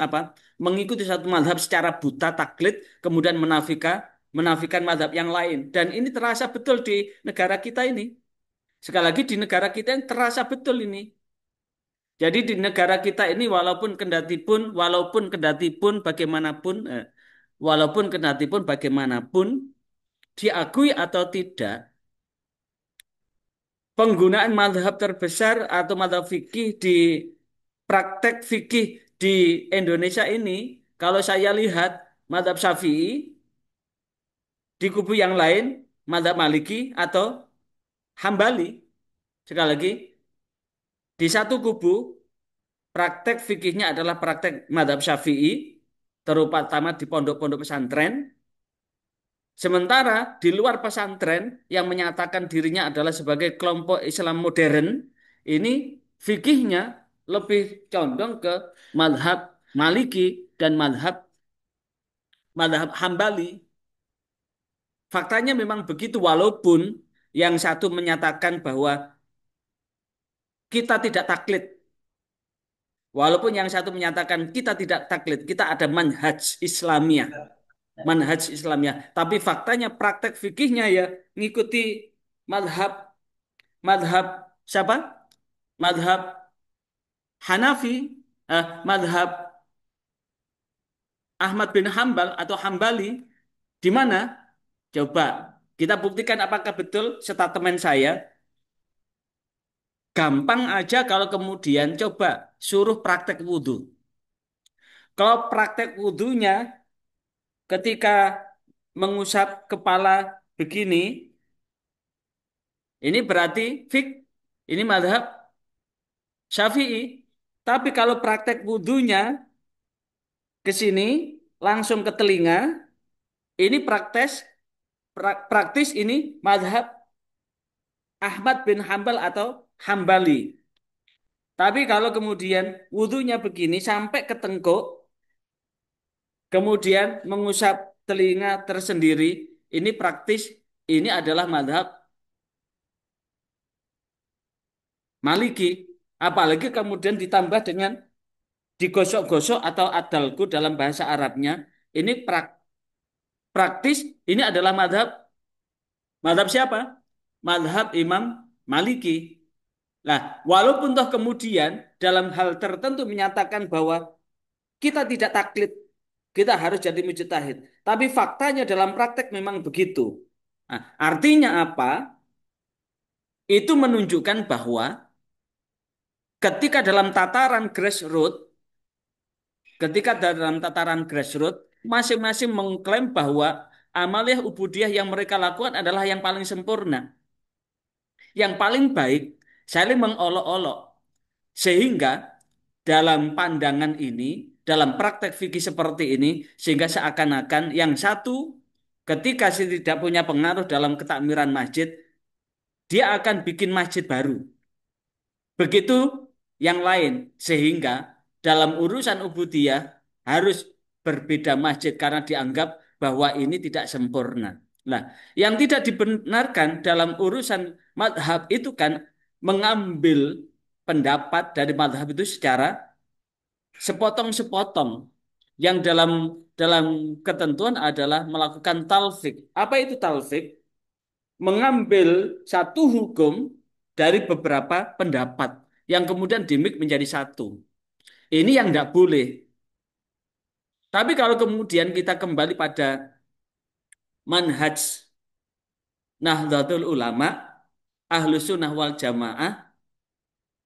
mengikuti satu madhab secara buta taklid, kemudian menafikan madhab yang lain. Dan ini terasa betul di negara kita ini. Sekali lagi di negara kita ini terasa betul ini. Jadi di negara kita ini walaupun kendati pun bagaimanapun diakui atau tidak, penggunaan mazhab terbesar atau mazhab fikih di praktek fikih di Indonesia ini, kalau saya lihat mazhab Syafi'i, di kubu yang lain mazhab Maliki atau Hambali. Sekali lagi, di satu kubu praktek fikihnya adalah praktek mazhab Syafi'i, terutama di pondok-pondok pesantren. Sementara di luar pesantren yang menyatakan dirinya adalah sebagai kelompok Islam modern, ini fikihnya lebih condong ke madhab Maliki dan madhab Hambali. Faktanya memang begitu, walaupun yang satu menyatakan bahwa kita tidak taklid. Walaupun yang satu menyatakan kita tidak taklid, kita ada manhaj Islamiyah. Manhaj Islamiyah. Tapi faktanya praktek fikihnya ya ngikuti madhab madhab siapa? Madhab Hanafi, madhab Ahmad bin Hambal atau Hambali. Di mana? Coba kita buktikan apakah betul statement saya. Gampang aja kalau kemudian coba suruh praktek wudhu. Kalau praktek wudhunya ketika mengusap kepala begini, ini berarti fik, ini madhab Syafi'i. Tapi kalau praktek wudhunya ke sini langsung ke telinga, ini praktis ini madhab Ahmad bin Hambal atau Hambali. Tapi kalau kemudian wudhunya begini sampai ke tengkuk, kemudian mengusap telinga tersendiri, ini praktis, ini adalah madhab Maliki. Apalagi kemudian ditambah dengan digosok-gosok atau adalku dalam bahasa Arabnya, ini praktis, ini adalah madhab siapa? Madhab Imam Maliki. Nah, walaupun toh kemudian dalam hal tertentu menyatakan bahwa kita tidak taklid, kita harus jadi mujtahid. Tapi faktanya dalam praktek memang begitu. Nah, artinya apa? Itu menunjukkan bahwa ketika dalam tataran grassroots, masing-masing mengklaim bahwa amaliyah ubudiyah yang mereka lakukan adalah yang paling sempurna, yang paling baik, saling mengolok-olok. Sehingga dalam pandangan ini, dalam praktek fikih seperti ini, sehingga seakan-akan yang satu ketika si tidak punya pengaruh dalam ketakmiran masjid, dia akan bikin masjid baru. Begitu yang lain, sehingga dalam urusan ubudiyah harus berbeda masjid karena dianggap bahwa ini tidak sempurna. Nah, yang tidak dibenarkan dalam urusan madhab itu kan mengambil pendapat dari madhab itu secara sepotong-sepotong. Yang dalam ketentuan adalah melakukan talfik. Apa itu talfik? Mengambil satu hukum dari beberapa pendapat yang kemudian dimik menjadi satu. Ini yang tidak boleh. Tapi kalau kemudian kita kembali pada manhaj Nahdlatul Ulama, Ahlus Sunnah wal Jamaah,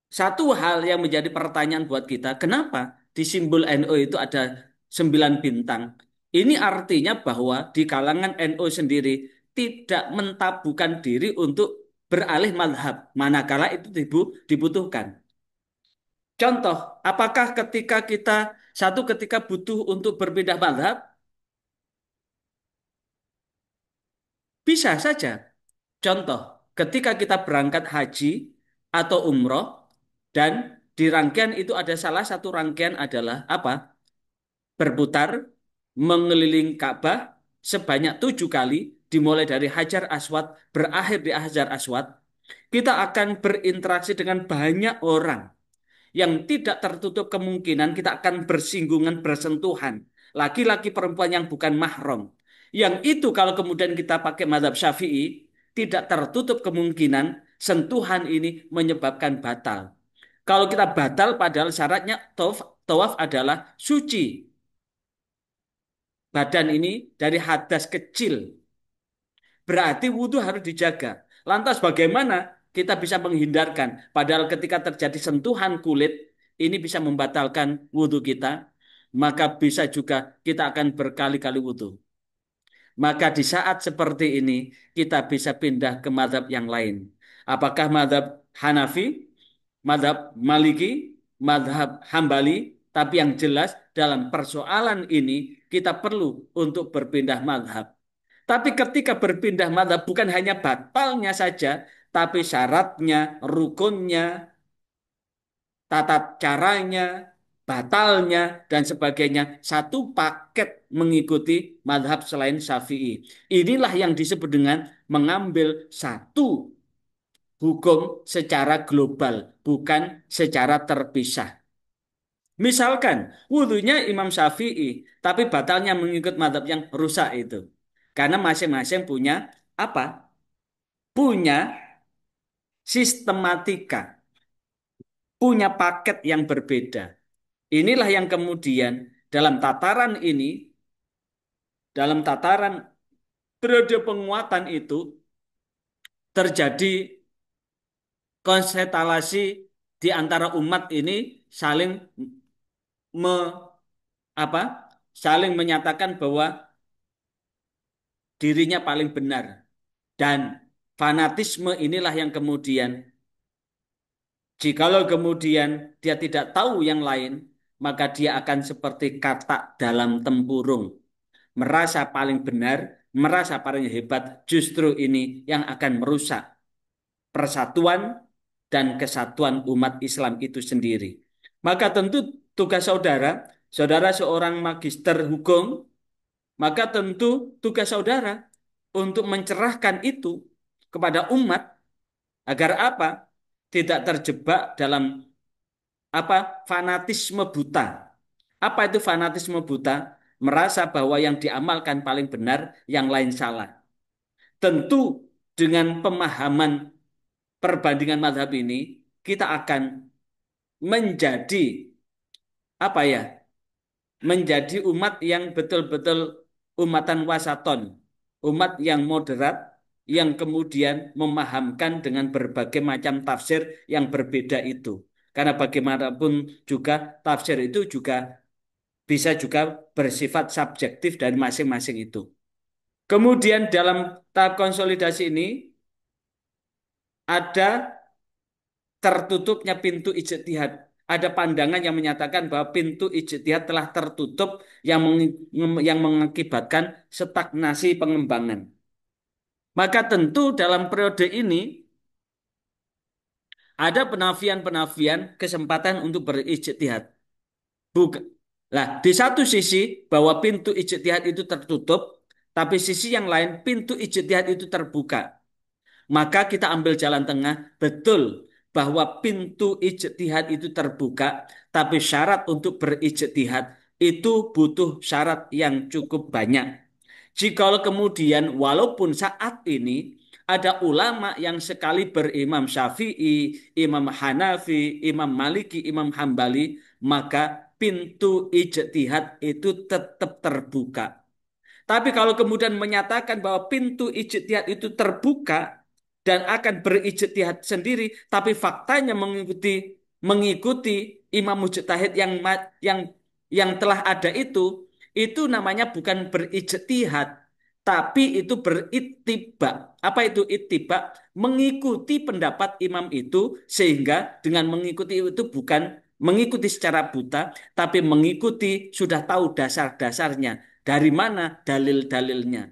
satu hal yang menjadi pertanyaan buat kita, kenapa di simbol NU itu ada 9 bintang? Ini artinya bahwa di kalangan NU sendiri tidak mentabukan diri untuk beralih madhab, manakala itu dibutuhkan. Contoh, apakah ketika butuh untuk berpindah mazhab? Bisa saja. Contoh, ketika kita berangkat haji atau umroh dan di rangkaian itu ada salah satu rangkaian adalah apa? Berputar mengelilingi Ka'bah sebanyak 7 kali, dimulai dari Hajar Aswad, berakhir di Hajar Aswad. Kita akan berinteraksi dengan banyak orang yang tidak tertutup kemungkinan kita akan bersinggungan, bersentuhan. Laki-laki perempuan yang bukan mahram. Yang itu kalau kemudian kita pakai mazhab Syafi'i, tidak tertutup kemungkinan sentuhan ini menyebabkan batal. Kalau kita batal padahal syaratnya tawaf adalah suci. Badan ini dari hadas kecil. Berarti wudhu harus dijaga. Lantas bagaimana kita bisa menghindarkan? Padahal ketika terjadi sentuhan kulit, ini bisa membatalkan wudhu kita. Maka bisa juga kita akan berkali-kali wudhu. Maka di saat seperti ini, kita bisa pindah ke mazhab yang lain. Apakah mazhab Hanafi, mazhab Maliki, mazhab Hambali? Tapi yang jelas dalam persoalan ini, kita perlu untuk berpindah mazhab. Tapi ketika berpindah mazhab bukan hanya batalnya saja, tapi syaratnya, rukunnya, tata caranya, batalnya, dan sebagainya. Satu paket mengikuti mazhab selain Syafi'i. Inilah yang disebut dengan mengambil satu hukum secara global, bukan secara terpisah. Misalkan wudhunya Imam Syafi'i, tapi batalnya mengikut mazhab yang rusak itu. Karena masing-masing punya apa? Punya sistematika, punya paket yang berbeda. Inilah yang kemudian dalam tataran ini, dalam tataran periode penguatan itu terjadi konstelasi di antara umat ini saling me, apa? Saling menyatakan bahwa dirinya paling benar dan fanatisme inilah yang kemudian jikalau kemudian dia tidak tahu yang lain, maka dia akan seperti katak dalam tempurung. Merasa paling benar, merasa paling hebat, justru ini yang akan merusak persatuan dan kesatuan umat Islam itu sendiri. Maka tentu tugas saudara, saudara seorang magister hukum, maka tentu tugas saudara untuk mencerahkan itu kepada umat agar apa? Tidak terjebak dalam apa? Fanatisme buta. Apa itu fanatisme buta? Merasa bahwa yang diamalkan paling benar, yang lain salah. Tentu dengan pemahaman perbandingan mazhab ini, kita akan menjadi apa ya? Menjadi umat yang betul-betul umatan wasaton, umat yang moderat, yang kemudian memahamkan dengan berbagai macam tafsir yang berbeda itu. Karena bagaimanapun juga tafsir itu juga bisa juga bersifat subjektif dari masing-masing itu. Kemudian dalam tahap konsolidasi ini ada tertutupnya pintu ijtihad. Ada pandangan yang menyatakan bahwa pintu ijtihad telah tertutup yang mengakibatkan stagnasi pengembangan. Maka tentu dalam periode ini ada penafian-penafian kesempatan untuk berijtihad. Bukan. Lah, di satu sisi bahwa pintu ijtihad itu tertutup, tapi sisi yang lain pintu ijtihad itu terbuka. Maka kita ambil jalan tengah, betul bahwa pintu ijtihad itu terbuka, tapi syarat untuk berijtihad itu butuh syarat yang cukup banyak. Jikalau kemudian walaupun saat ini ada ulama yang sekali berimam Syafi'i, Imam Hanafi, Imam Maliki, Imam Hambali, maka pintu ijtihad itu tetap terbuka. Tapi kalau kemudian menyatakan bahwa pintu ijtihad itu terbuka dan akan berijtihad sendiri, tapi faktanya mengikuti imam mujtahid yang telah ada itu namanya bukan berijtihad, tapi itu berittiba. Apa itu ittiba? Mengikuti pendapat imam itu sehingga dengan mengikuti itu bukan mengikuti secara buta, tapi mengikuti sudah tahu dasar-dasarnya, dari mana dalil-dalilnya,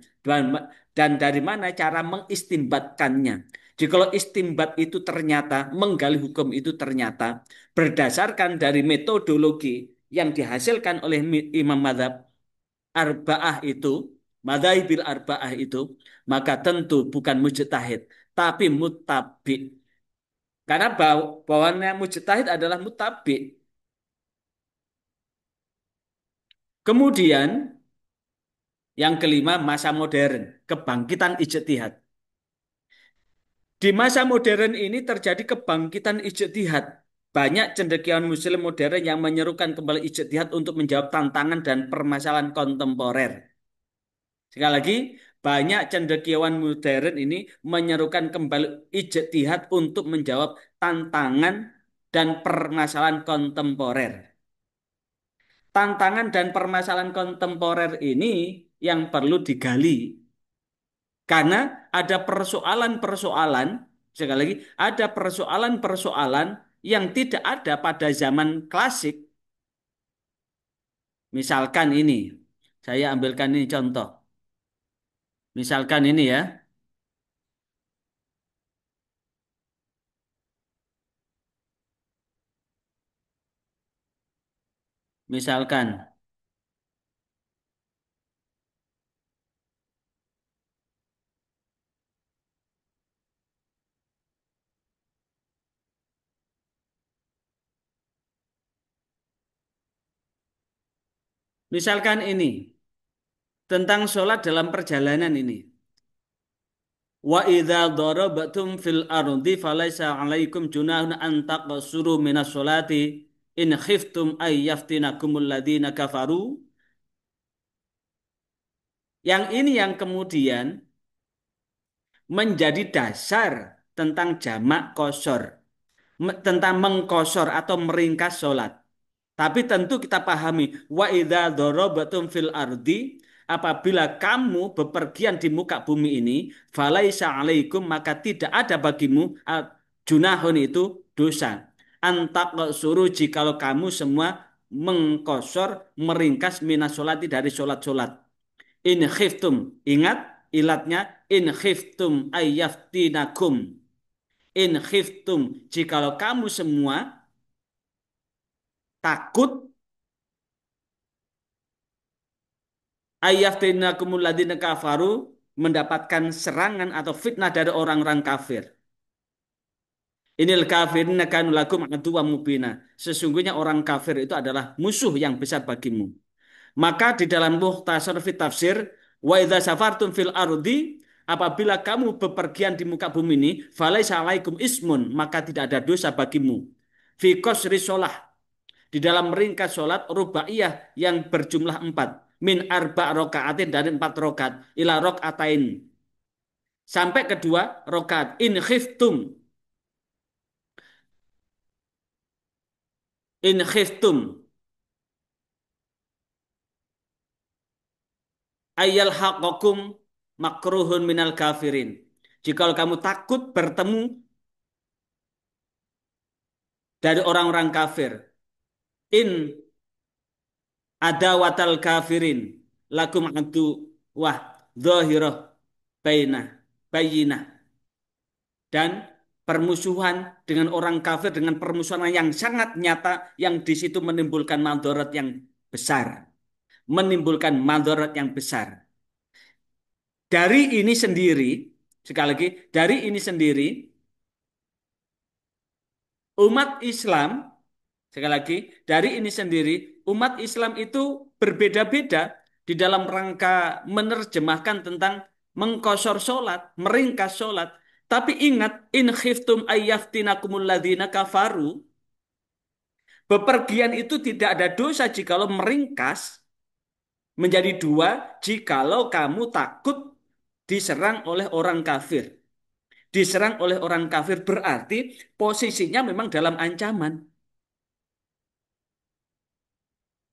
dan dari mana cara mengistimbatkannya. Jadi kalau istimbat itu ternyata, menggali hukum itu ternyata berdasarkan dari metodologi yang dihasilkan oleh Imam Madzhab Arba'ah itu, Madzhabil Arba'ah itu, maka tentu bukan mujtahid, tapi muttabi. Karena bawaannya mujtahid adalah muttabi. Kemudian yang kelima, masa modern, kebangkitan ijtihad. Di masa modern ini terjadi kebangkitan ijtihad. Banyak cendekiawan muslim modern yang menyerukan kembali ijtihad untuk menjawab tantangan dan permasalahan kontemporer. Sekali lagi, banyak cendekiawan modern ini menyerukan kembali ijtihad untuk menjawab tantangan dan permasalahan kontemporer. Tantangan dan permasalahan kontemporer ini yang perlu digali. Karena ada persoalan-persoalan, sekali lagi, ada persoalan-persoalan yang tidak ada pada zaman klasik. Misalkan ini, saya ambilkan ini contoh. Misalkan ini ya, misalkan, misalkan ini, tentang sholat dalam perjalanan ini. Wa idza darabatum fil ardi falaisa 'alaikum junahun an taqsuru minas sholati in khiftum ay yaftinakumul ladzina kafaru. Yang ini yang kemudian menjadi dasar tentang jamak kosor, tentang mengkosor atau meringkas sholat. Tapi tentu kita pahami wa idza darabatum fil ardi, apabila kamu bepergian di muka bumi ini, falaisa 'alaikum, maka tidak ada bagimu junahun itu dosa. Antak suruh jikalau kamu semua mengkosor meringkas minas sholati dari sholat-sholat. In khiftum, ingat ilatnya, in khiftum ayyaftinakum. In khiftum, jikalau kamu semua takut ayyaftinakumul ladina kafaru, mendapatkan serangan atau fitnah dari orang-orang kafir. Inil kafirin kanu lakum aduwwam mubina. Sesungguhnya orang kafir itu adalah musuh yang besar bagimu. Maka di dalam Mukhtasar Fit Tafsir, wa idza safartum fil ardi, apabila kamu bepergian di muka bumi ini, falaisa alaikum ismun, maka tidak ada dosa bagimu. Fi qasri sholah, di dalam meringkas sholat rubaiyah yang berjumlah 4, min arba rokaatin, dari 4 rokaat, ila rokaatain, sampai kedua rokaat. In khiftum ayyal haqqakum makruhun minal kafirin. Jikalau kamu takut bertemu dari orang-orang kafir, in adawatal kafirin lakum adu wah zahirah bainah bayinah, dan permusuhan dengan orang kafir dengan permusuhan yang sangat nyata yang di situ menimbulkan mandorot yang besar, menimbulkan mandorot yang besar. Dari ini sendiri, sekali lagi, dari ini sendiri umat Islam, sekali lagi, dari ini sendiri umat Islam itu berbeda-beda di dalam rangka menerjemahkan tentang mengkosor sholat, meringkas sholat. Tapi ingat, in khiftum ayyaftinakumul ladzina kafaru, bepergian itu tidak ada dosa jikalau meringkas menjadi 2, jikalau kamu takut diserang oleh orang kafir. Diserang oleh orang kafir berarti posisinya memang dalam ancaman.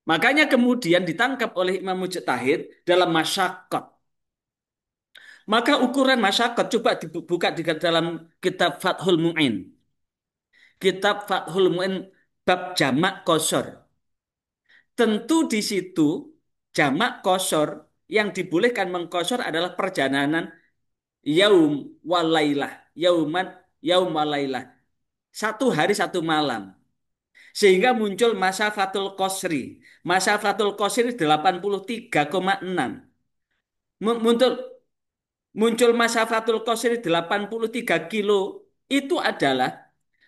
Makanya kemudian ditangkap oleh Imam Mujtahid dalam masyaqqat. Maka ukuran masyaqqat coba dibuka di dalam kitab Fathul Mu'in. Kitab Fathul Mu'in bab jamak kosor. Tentu di situ jamak kosor yang dibolehkan mengkosor adalah perjalanan yaum walailah, yauman yaum walailah. Satu hari satu malam. Sehingga muncul masafatul qasri. Masafatul qasri 83,6. Muncul muncul masafatul qasri 83 kilo itu adalah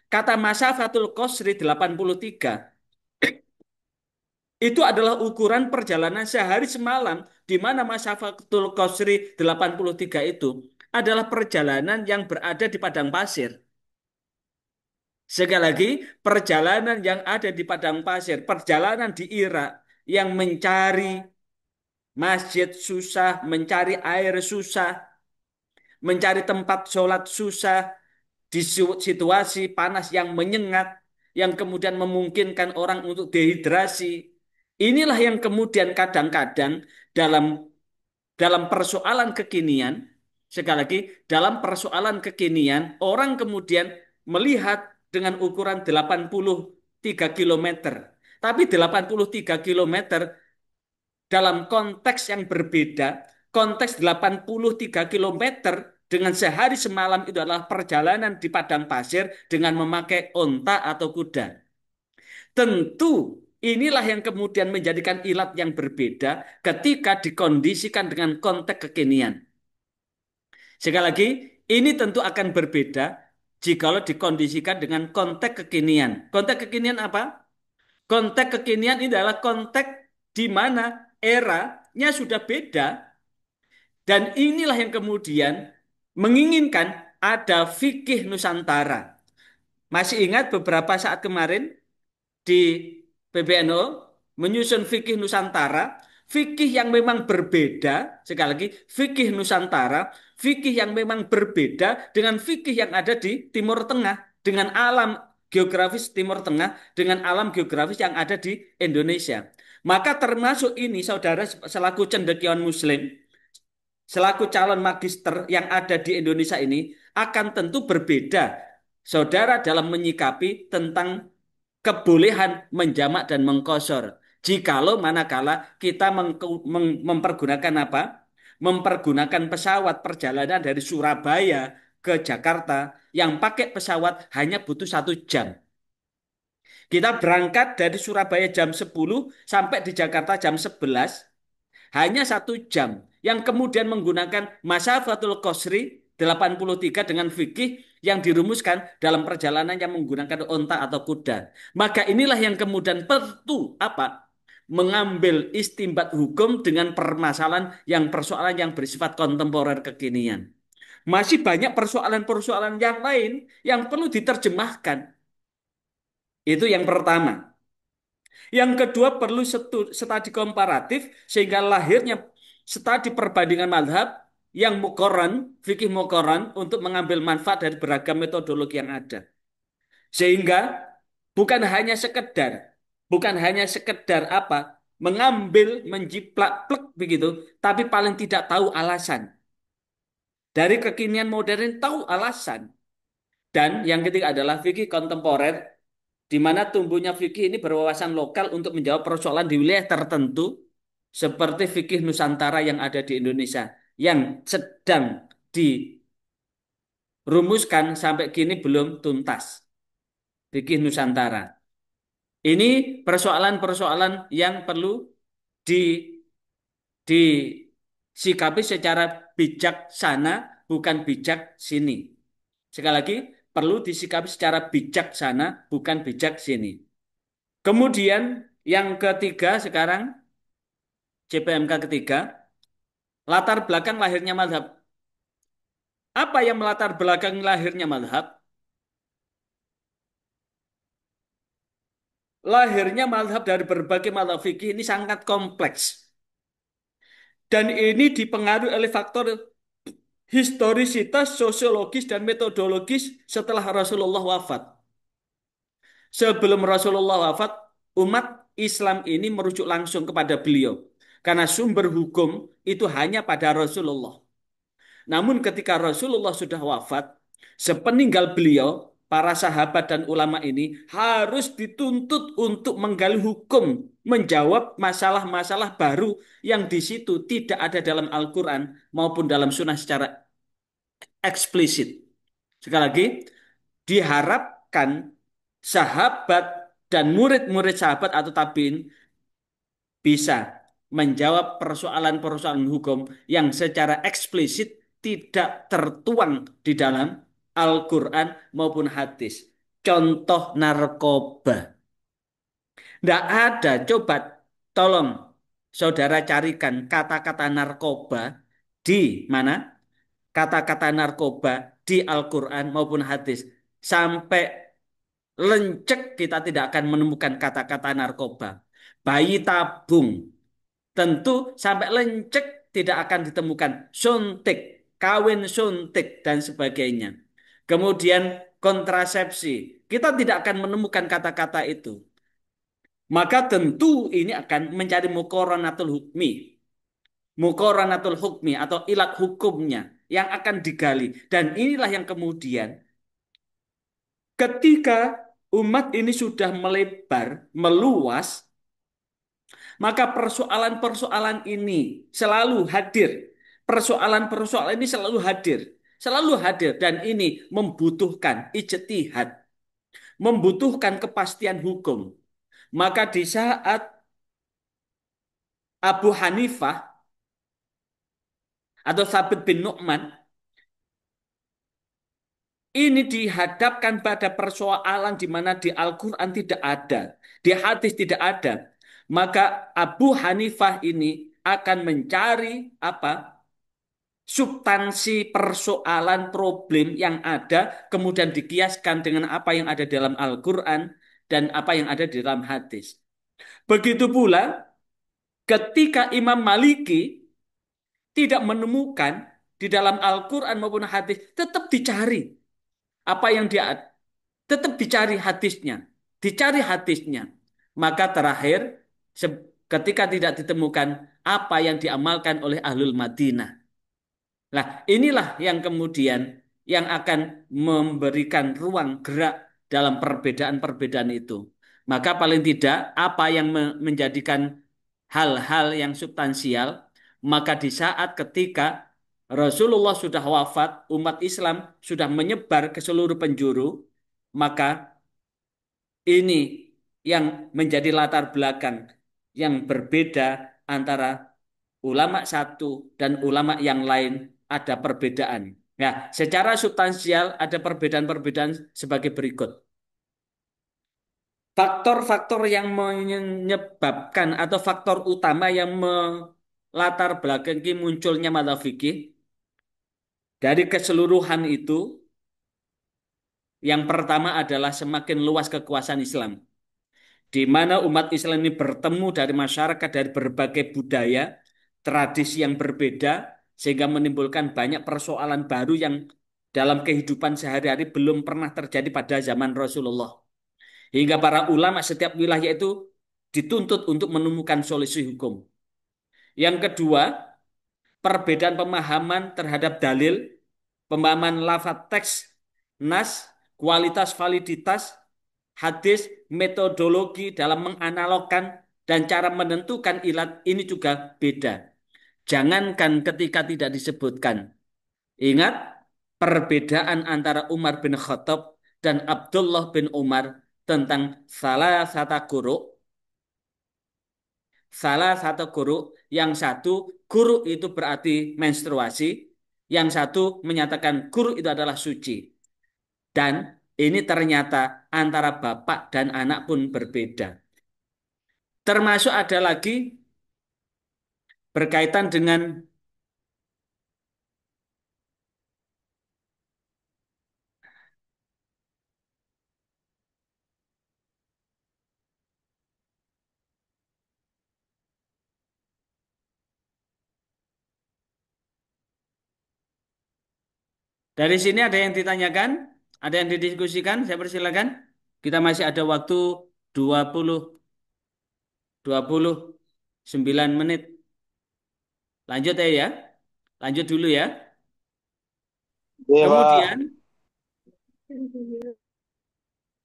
kata masafatul qasri 83 itu adalah ukuran perjalanan sehari semalam di mana masafatul qasri 83 itu adalah perjalanan yang berada di padang pasir. Sekali lagi, perjalanan yang ada di padang pasir, perjalanan di Irak yang mencari masjid susah, mencari air susah, mencari tempat sholat susah, di situasi panas yang menyengat, yang kemudian memungkinkan orang untuk dehidrasi. Inilah yang kemudian kadang-kadang dalam dalam persoalan kekinian, sekali lagi, dalam persoalan kekinian, orang kemudian melihat dengan ukuran 83 kilometer. Tapi 83 kilometer dalam konteks yang berbeda, konteks 83 kilometer dengan sehari semalam itu adalah perjalanan di padang pasir dengan memakai onta atau kuda. Tentu inilah yang kemudian menjadikan ilat yang berbeda ketika dikondisikan dengan konteks kekinian. Sekali lagi, ini tentu akan berbeda jikalau dikondisikan dengan konteks kekinian. Konteks kekinian apa? Konteks kekinian ini adalah konteks di mana eranya sudah beda dan inilah yang kemudian menginginkan ada fikih Nusantara. Masih ingat beberapa saat kemarin di PBNU menyusun fikih Nusantara, fikih yang memang berbeda, sekali lagi, fikih Nusantara, fikih yang memang berbeda dengan fikih yang ada di Timur Tengah, dengan alam geografis Timur Tengah, dengan alam geografis yang ada di Indonesia. Maka termasuk ini, saudara, selaku cendekiawan Muslim, selaku calon magister yang ada di Indonesia ini, akan tentu berbeda, saudara, dalam menyikapi tentang kebolehan menjamak dan mengkosor. Jikalau manakala kita mempergunakan apa? Mempergunakan pesawat perjalanan dari Surabaya ke Jakarta yang pakai pesawat hanya butuh 1 jam. Kita berangkat dari Surabaya jam 10 sampai di Jakarta jam 11, hanya 1 jam. Yang kemudian menggunakan masafatul qasri 83 dengan fikih yang dirumuskan dalam perjalanan yang menggunakan onta atau kuda. Maka inilah yang kemudian perlu apa? Mengambil istimbat hukum dengan persoalan yang bersifat kontemporer kekinian. Masih banyak persoalan-persoalan yang lain yang perlu diterjemahkan. Itu yang pertama. Yang kedua perlu studi komparatif sehingga lahirnya studi perbandingan madhab yang mukoran, fikih mukoran untuk mengambil manfaat dari beragam metodologi yang ada. Sehingga bukan hanya sekedar, bukan hanya sekedar apa, mengambil, menjiplak, plek begitu, tapi paling tidak tahu alasan. Dari kekinian modern tahu alasan. Dan yang ketiga adalah fikih kontemporer di mana tumbuhnya fikih ini berwawasan lokal untuk menjawab persoalan di wilayah tertentu seperti fikih Nusantara yang ada di Indonesia yang sedang dirumuskan sampai kini belum tuntas. Fikih Nusantara. Ini persoalan-persoalan yang perlu di disikapi secara bijaksana, bukan bijak sini. Sekali lagi, perlu disikapi secara bijaksana, bukan bijak sini. Kemudian yang ketiga sekarang, CPMK ketiga, latar belakang lahirnya mazhab. Apa yang melatar belakang lahirnya mazhab? Lahirnya mazhab dari berbagai mazhab fikih ini sangat kompleks. Dan ini dipengaruhi oleh faktor historisitas, sosiologis, dan metodologis setelah Rasulullah wafat. Sebelum Rasulullah wafat, umat Islam ini merujuk langsung kepada beliau. Karena sumber hukum itu hanya pada Rasulullah. Namun ketika Rasulullah sudah wafat, sepeninggal beliau, para sahabat dan ulama ini harus dituntut untuk menggali hukum, menjawab masalah-masalah baru yang di situ tidak ada dalam Al-Quran maupun dalam Sunnah secara eksplisit. Sekali lagi, diharapkan sahabat dan murid-murid sahabat atau tabiin bisa menjawab persoalan-persoalan hukum yang secara eksplisit tidak tertuang di dalam Al-Quran maupun hadis. Contoh narkoba. Tidak ada. Coba tolong saudara carikan kata-kata narkoba di mana? Kata-kata narkoba di Al-Quran maupun hadis. Sampai lencek kita tidak akan menemukan kata-kata narkoba. Bayi tabung tentu sampai lencek tidak akan ditemukan suntik, kawin suntik dan sebagainya. Kemudian kontrasepsi, kita tidak akan menemukan kata-kata itu. Maka tentu ini akan mencari muqaranatul hukmi, muqaranatul hukmi atau ilat hukumnya yang akan digali. Dan inilah yang kemudian ketika umat ini sudah melebar, meluas, maka persoalan-persoalan ini selalu hadir. Persoalan-persoalan ini selalu hadir. Selalu hadir dan ini membutuhkan ijtihad, membutuhkan kepastian hukum. Maka di saat Abu Hanifah atau Sabit bin Nu'man ini dihadapkan pada persoalan di mana di Al-Quran tidak ada, di hadis tidak ada. Maka Abu Hanifah ini akan mencari apa? Substansi persoalan problem yang ada, kemudian dikiaskan dengan apa yang ada dalam Al-Quran dan apa yang ada di dalam hadis. Begitu pula ketika Imam Maliki tidak menemukan di dalam Al-Quran maupun hadis, tetap dicari apa yang dia tetap dicari hadisnya, dicari hadisnya. Maka terakhir, ketika tidak ditemukan apa yang diamalkan oleh Ahlul Madinah. Nah, inilah yang kemudian yang akan memberikan ruang gerak dalam perbedaan-perbedaan itu. Maka paling tidak apa yang menjadikan hal-hal yang substansial, maka di saat ketika Rasulullah sudah wafat, umat Islam sudah menyebar ke seluruh penjuru, maka ini yang menjadi latar belakang yang berbeda antara ulama satu dan ulama yang lain ada perbedaan. Nah, secara substansial ada perbedaan-perbedaan sebagai berikut. Faktor-faktor yang menyebabkan atau faktor utama yang melatar belakangi munculnya madzhab fikih dari keseluruhan itu yang pertama adalah semakin luas kekuasaan Islam, di mana umat Islam ini bertemu dari masyarakat dari berbagai budaya, tradisi yang berbeda, sehingga menimbulkan banyak persoalan baru yang dalam kehidupan sehari-hari belum pernah terjadi pada zaman Rasulullah. Hingga para ulama setiap wilayah itu dituntut untuk menemukan solusi hukum. Yang kedua, perbedaan pemahaman terhadap dalil, pemahaman lafaz teks, nas, kualitas validitas, hadis, metodologi dalam menganalogkan dan cara menentukan ilat ini juga beda. Jangankan ketika tidak disebutkan. Ingat perbedaan antara Umar bin Khattab dan Abdullah bin Umar tentang salah satu guru, yang satu guru itu berarti menstruasi, yang satu menyatakan guru itu adalah suci. Dan ini ternyata antara bapak dan anak pun berbeda. Termasuk ada lagi berkaitan dengan dari sini ada yang ditanyakan, ada yang didiskusikan, saya persilakan. Kita masih ada waktu 20 29 menit. Lanjut ya. Lanjut dulu ya. Iya, Pak. Kemudian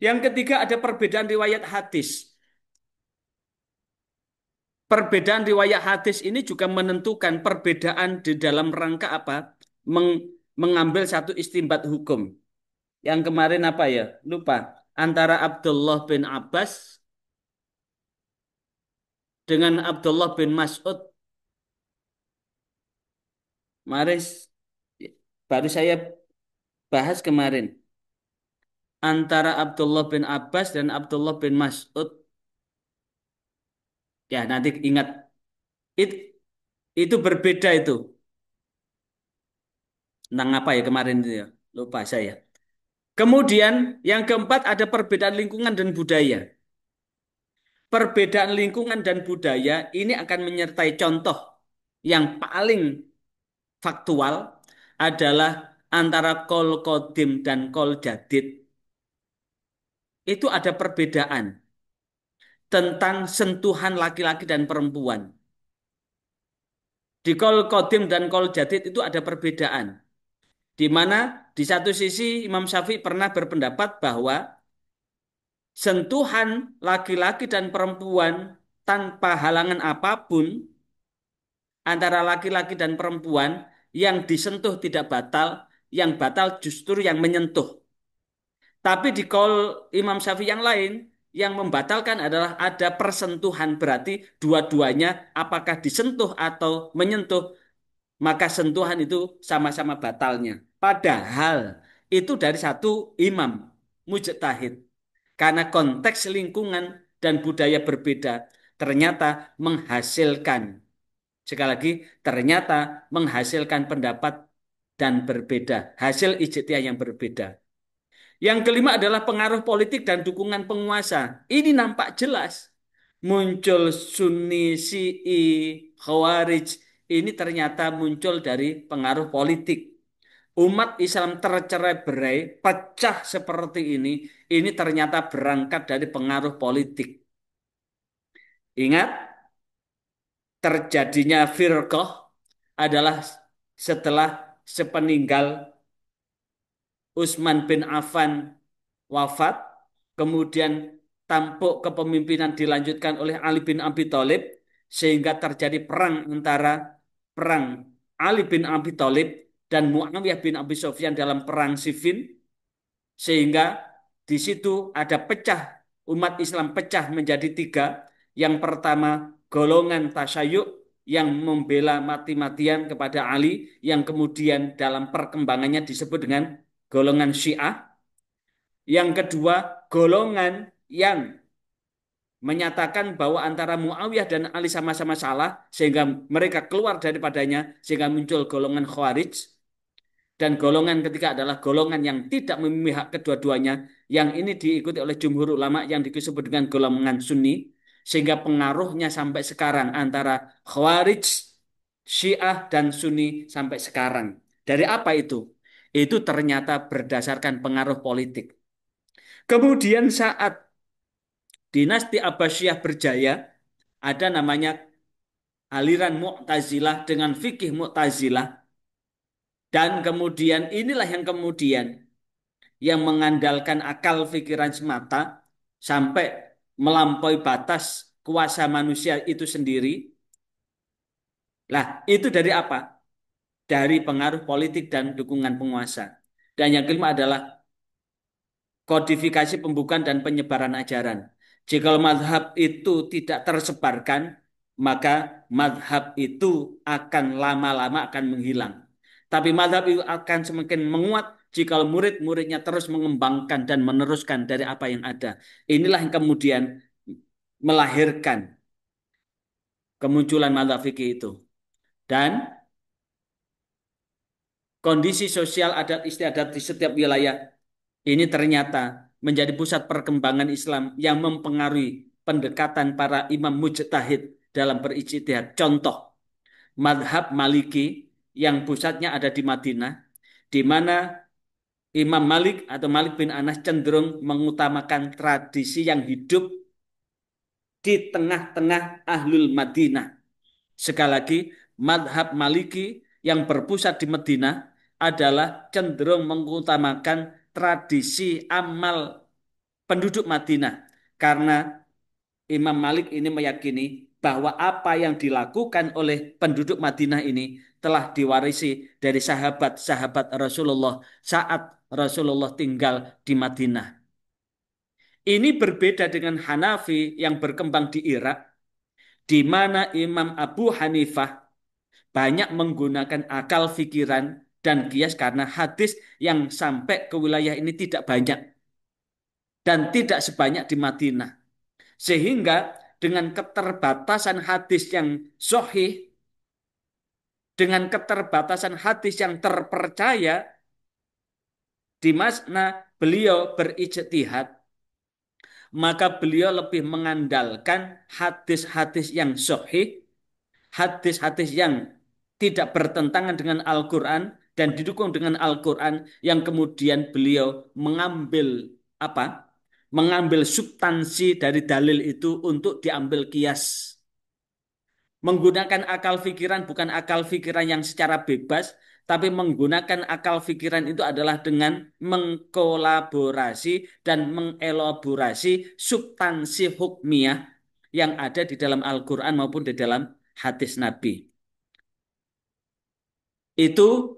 Yang ketiga ada perbedaan riwayat hadis. Perbedaan riwayat hadis ini juga menentukan perbedaan di dalam rangka apa? Mengambil satu istinbat hukum. Yang kemarin apa ya? Lupa. Antara Abdullah bin Abbas dengan Abdullah bin Mas'ud. Maris baru saya bahas kemarin. Antara Abdullah bin Abbas dan Abdullah bin Mas'ud. Ya, nanti ingat. It- itu berbeda itu. Tentang apa ya kemarin itu ya? Lupa saya. Kemudian yang keempat ada perbedaan lingkungan dan budaya. Perbedaan lingkungan dan budaya ini akan menyertai contoh yang paling faktual adalah antara kol kodim dan kol jadid. Itu ada perbedaan tentang sentuhan laki-laki dan perempuan. Di kol kodim dan kol jadid itu ada perbedaan. Di mana di satu sisi Imam Syafi'i pernah berpendapat bahwa sentuhan laki-laki dan perempuan tanpa halangan apapun antara laki-laki dan perempuan yang disentuh tidak batal, yang batal justru yang menyentuh. Tapi di kaul Imam Syafi'i yang lain, yang membatalkan adalah ada persentuhan, berarti dua-duanya apakah disentuh atau menyentuh, maka sentuhan itu sama-sama batalnya. Padahal itu dari satu imam mujtahid. Karena konteks lingkungan dan budaya berbeda, ternyata menghasilkan, sekali lagi, ternyata menghasilkan pendapat dan berbeda, hasil ijtihad yang berbeda. Yang kelima adalah pengaruh politik dan dukungan penguasa. Ini nampak jelas. Muncul Sunni, Syi'i, Khawarij. Ini ternyata muncul dari pengaruh politik. Umat Islam tercerai-berai, pecah seperti ini ternyata berangkat dari pengaruh politik. Ingat, terjadinya firqah adalah setelah sepeninggal Utsman bin Affan wafat, kemudian tampuk kepemimpinan dilanjutkan oleh Ali bin Abi Thalib, sehingga terjadi perang antara perang Ali bin Abi Thalib dan Muawiyah bin Abi Sufyan dalam perang Siffin, sehingga di situ ada pecah, umat Islam pecah menjadi tiga. Yang pertama golongan tasyayyu yang membela mati-matian kepada Ali, yang kemudian dalam perkembangannya disebut dengan golongan Syiah. Yang kedua, golongan yang menyatakan bahwa antara Muawiyah dan Ali sama-sama salah, sehingga mereka keluar daripadanya, sehingga muncul golongan Khawarij. Dan golongan ketiga adalah golongan yang tidak memihak kedua-duanya, yang ini diikuti oleh jumhur ulama yang disebut dengan golongan Sunni, sehingga pengaruhnya sampai sekarang antara Khawarij, Syiah, dan Sunni sampai sekarang. Dari apa itu? Itu ternyata berdasarkan pengaruh politik. Kemudian saat dinasti Abbasiyah berjaya, ada namanya aliran Mu'tazilah dengan fikih Mu'tazilah. Dan kemudian inilah yang kemudian yang mengandalkan akal pikiran semata sampai melampaui batas kuasa manusia itu sendiri. Lah, itu dari apa? Dari pengaruh politik dan dukungan penguasa. Dan yang kelima adalah kodifikasi pembukaan dan penyebaran ajaran. Jika mazhab itu tidak tersebarkan, maka mazhab itu akan lama-lama akan menghilang. Tapi mazhab itu akan semakin menguat jika murid-muridnya terus mengembangkan dan meneruskan dari apa yang ada. Inilah yang kemudian melahirkan kemunculan mazhab fikih itu. Dan kondisi sosial adat istiadat di setiap wilayah ini ternyata menjadi pusat perkembangan Islam yang mempengaruhi pendekatan para imam mujtahid dalam berijtihad. Contoh, madhab Maliki yang pusatnya ada di Madinah, di mana Imam Malik atau Malik bin Anas cenderung mengutamakan tradisi yang hidup di tengah-tengah Ahlul Madinah. Sekali lagi, madhab Maliki yang berpusat di Madinah adalah cenderung mengutamakan tradisi amal penduduk Madinah. Karena Imam Malik ini meyakini bahwa apa yang dilakukan oleh penduduk Madinah ini telah diwarisi dari sahabat-sahabat Rasulullah saat Rasulullah tinggal di Madinah. Ini berbeda dengan Hanafi yang berkembang di Irak, di mana Imam Abu Hanifah banyak menggunakan akal fikiran dan kias karena hadis yang sampai ke wilayah ini tidak banyak dan tidak sebanyak di Madinah. Sehingga dengan keterbatasan hadis yang sahih, dengan keterbatasan hadis yang terpercaya, di mana beliau berijtihad, maka beliau lebih mengandalkan hadis-hadis yang sahih, hadis-hadis yang tidak bertentangan dengan Al-Quran dan didukung dengan Al-Quran yang kemudian beliau mengambil apa? Mengambil substansi dari dalil itu untuk diambil kias. Menggunakan akal pikiran bukan akal pikiran yang secara bebas, tapi menggunakan akal pikiran itu adalah dengan mengkolaborasi dan mengelaborasi substansi hukmiyah yang ada di dalam Al-Quran maupun di dalam hadis Nabi. Itu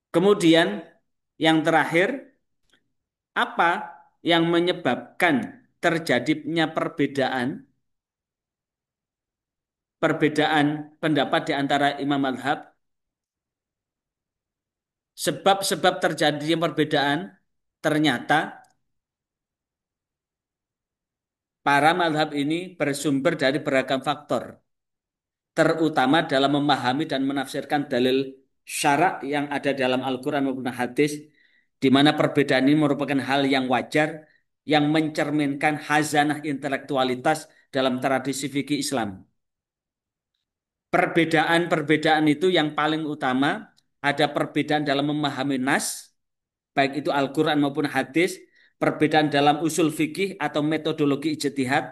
kemudian yang terakhir, apa yang menyebabkan terjadinya perbedaan pendapat di antara imam mazhab? Sebab-sebab terjadinya perbedaan ternyata para mazhab ini bersumber dari beragam faktor, terutama dalam memahami dan menafsirkan dalil syarak yang ada dalam Al-Quran maupun hadis, di mana perbedaan ini merupakan hal yang wajar, yang mencerminkan khazanah intelektualitas dalam tradisi fikih Islam. Perbedaan-perbedaan itu yang paling utama ada perbedaan dalam memahami nas, baik itu Al-Quran maupun hadis, perbedaan dalam usul fikih atau metodologi ijtihad,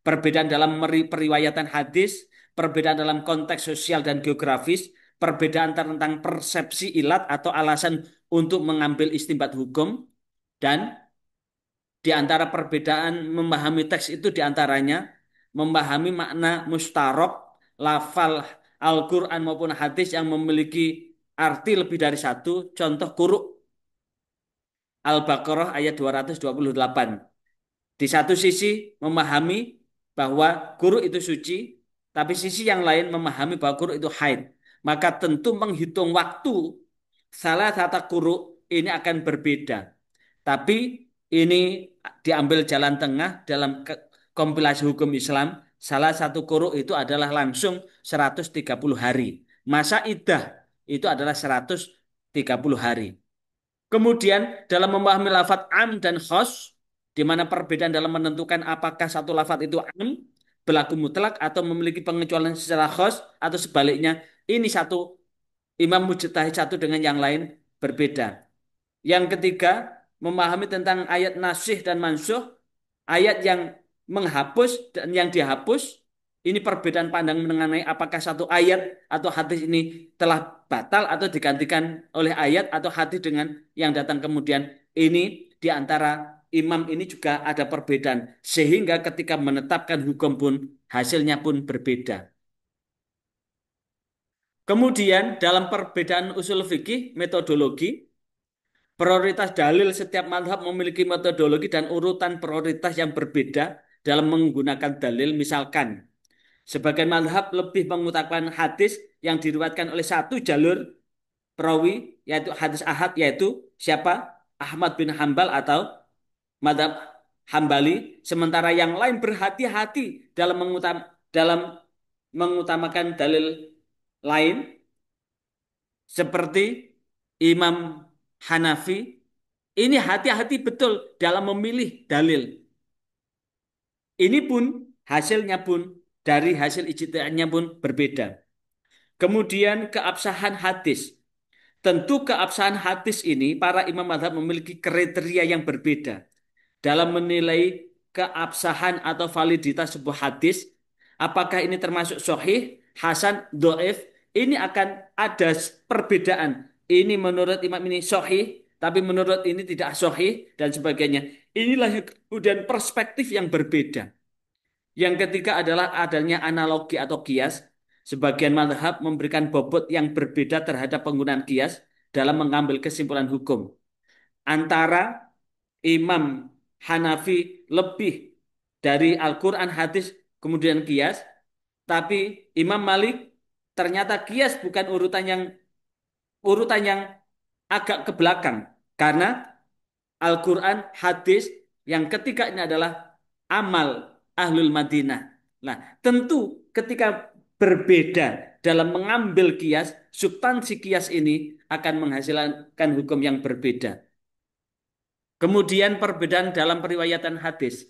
perbedaan dalam periwayatan hadis, perbedaan dalam konteks sosial dan geografis, perbedaan tentang persepsi ilat atau alasan untuk mengambil istinbat hukum, dan di antara perbedaan memahami teks itu diantaranya memahami makna mustarok, lafal Al-Quran maupun hadis yang memiliki arti lebih dari satu, contoh kuruk Al-Baqarah ayat 228. Di satu sisi memahami bahwa guru itu suci, tapi sisi yang lain memahami bahwa guru itu haid. Maka tentu menghitung waktu salah satu guru ini akan berbeda. Tapi ini diambil jalan tengah dalam kompilasi hukum Islam. Salah satu guru itu adalah langsung 130 hari. Masa iddah itu adalah 130 hari. Kemudian dalam memahami lafadz am dan khos, di mana perbedaan dalam menentukan apakah satu lafadz itu am, berlaku mutlak atau memiliki pengecualian secara khos atau sebaliknya, ini satu imam mujtahid satu dengan yang lain berbeda. Yang ketiga, memahami tentang ayat nasikh dan mansukh, ayat yang menghapus dan yang dihapus. Ini perbedaan pandang mengenai apakah satu ayat atau hadis ini telah batal atau digantikan oleh ayat atau hadis dengan yang datang kemudian. Ini di antara imam ini juga ada perbedaan. Sehingga ketika menetapkan hukum pun hasilnya pun berbeda. Kemudian dalam perbedaan usul fikih, metodologi, prioritas dalil setiap mazhab memiliki metodologi dan urutan prioritas yang berbeda dalam menggunakan dalil. Misalkan, sebagian mazhab lebih mengutamakan hadis yang diriwayatkan oleh satu jalur perawi, yaitu hadis ahad, yaitu siapa? Ahmad bin Hambal atau mazhab Hambali. Sementara yang lain berhati-hati dalam mengutamakan dalil lain, seperti Imam Hanafi. Ini hati-hati betul dalam memilih dalil. Ini pun hasilnya pun dari hasil ijtihadnya pun berbeda. Kemudian keabsahan hadis. Tentu keabsahan hadis ini para imam mazhab memiliki kriteria yang berbeda dalam menilai keabsahan atau validitas sebuah hadis. Apakah ini termasuk sahih, hasan, dhaif? Ini akan ada perbedaan. Ini menurut imam ini sahih, tapi menurut ini tidak sahih dan sebagainya. Inilah yang kemudian perspektif yang berbeda. Yang ketiga adalah adanya analogi atau kias. Sebagian mazhab memberikan bobot yang berbeda terhadap penggunaan kias dalam mengambil kesimpulan hukum. Antara Imam Hanafi lebih dari Al-Quran, hadis, kemudian kias. Tapi Imam Malik ternyata kias bukan urutan yang agak ke belakang. Karena Al-Quran, hadis, yang ketiga ini adalah amal Ahlul Madinah. Nah, tentu ketika berbeda dalam mengambil kias, substansi kias ini akan menghasilkan hukum yang berbeda. Kemudian perbedaan dalam periwayatan hadis.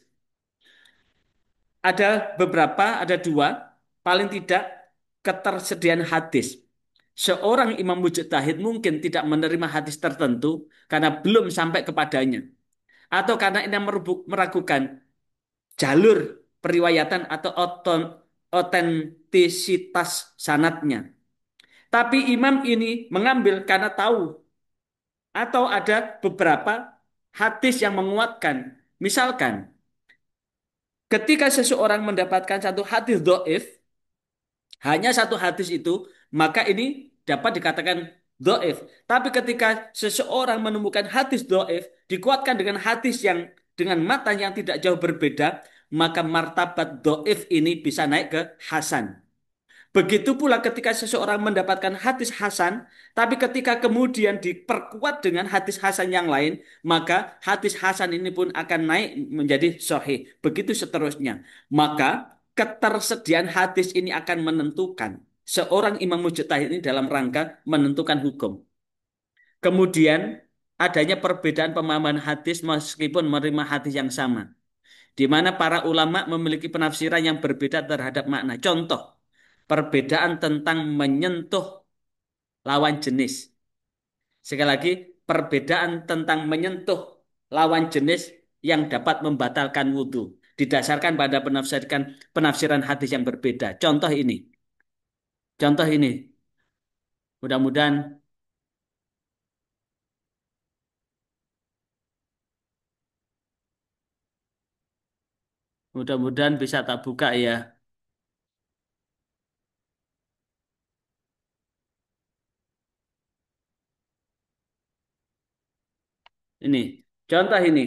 Ada beberapa, ada dua, paling tidak ketersediaan hadis. Seorang imam mujtahid mungkin tidak menerima hadis tertentu karena belum sampai kepadanya. Atau karena ini meragukan jalur periwayatan atau otentisitas sanatnya. Tapi imam ini mengambil karena tahu atau ada beberapa hadis yang menguatkan. Misalkan, ketika seseorang mendapatkan satu hadis doif, hanya satu hadis itu, maka ini dapat dikatakan doif. Tapi ketika seseorang menemukan hadis doif, dikuatkan dengan hadis yang dengan matan yang tidak jauh berbeda, maka martabat doif ini bisa naik ke hasan. Begitu pula ketika seseorang mendapatkan hadis hasan, tapi ketika kemudian diperkuat dengan hadis hasan yang lain, maka hadis hasan ini pun akan naik menjadi sahih. Begitu seterusnya. Maka ketersediaan hadis ini akan menentukan seorang imam mujtahid ini dalam rangka menentukan hukum. Kemudian adanya perbedaan pemahaman hadis meskipun menerima hadis yang sama, di mana para ulama memiliki penafsiran yang berbeda terhadap makna. Contoh, perbedaan tentang menyentuh lawan jenis. Sekali lagi, perbedaan tentang menyentuh lawan jenis yang dapat membatalkan wudhu. Didasarkan pada penafsiran hadis yang berbeda. Contoh ini. Contoh ini. Mudah-mudahan mudah-mudahan bisa tak buka ya. Ini. Contoh ini.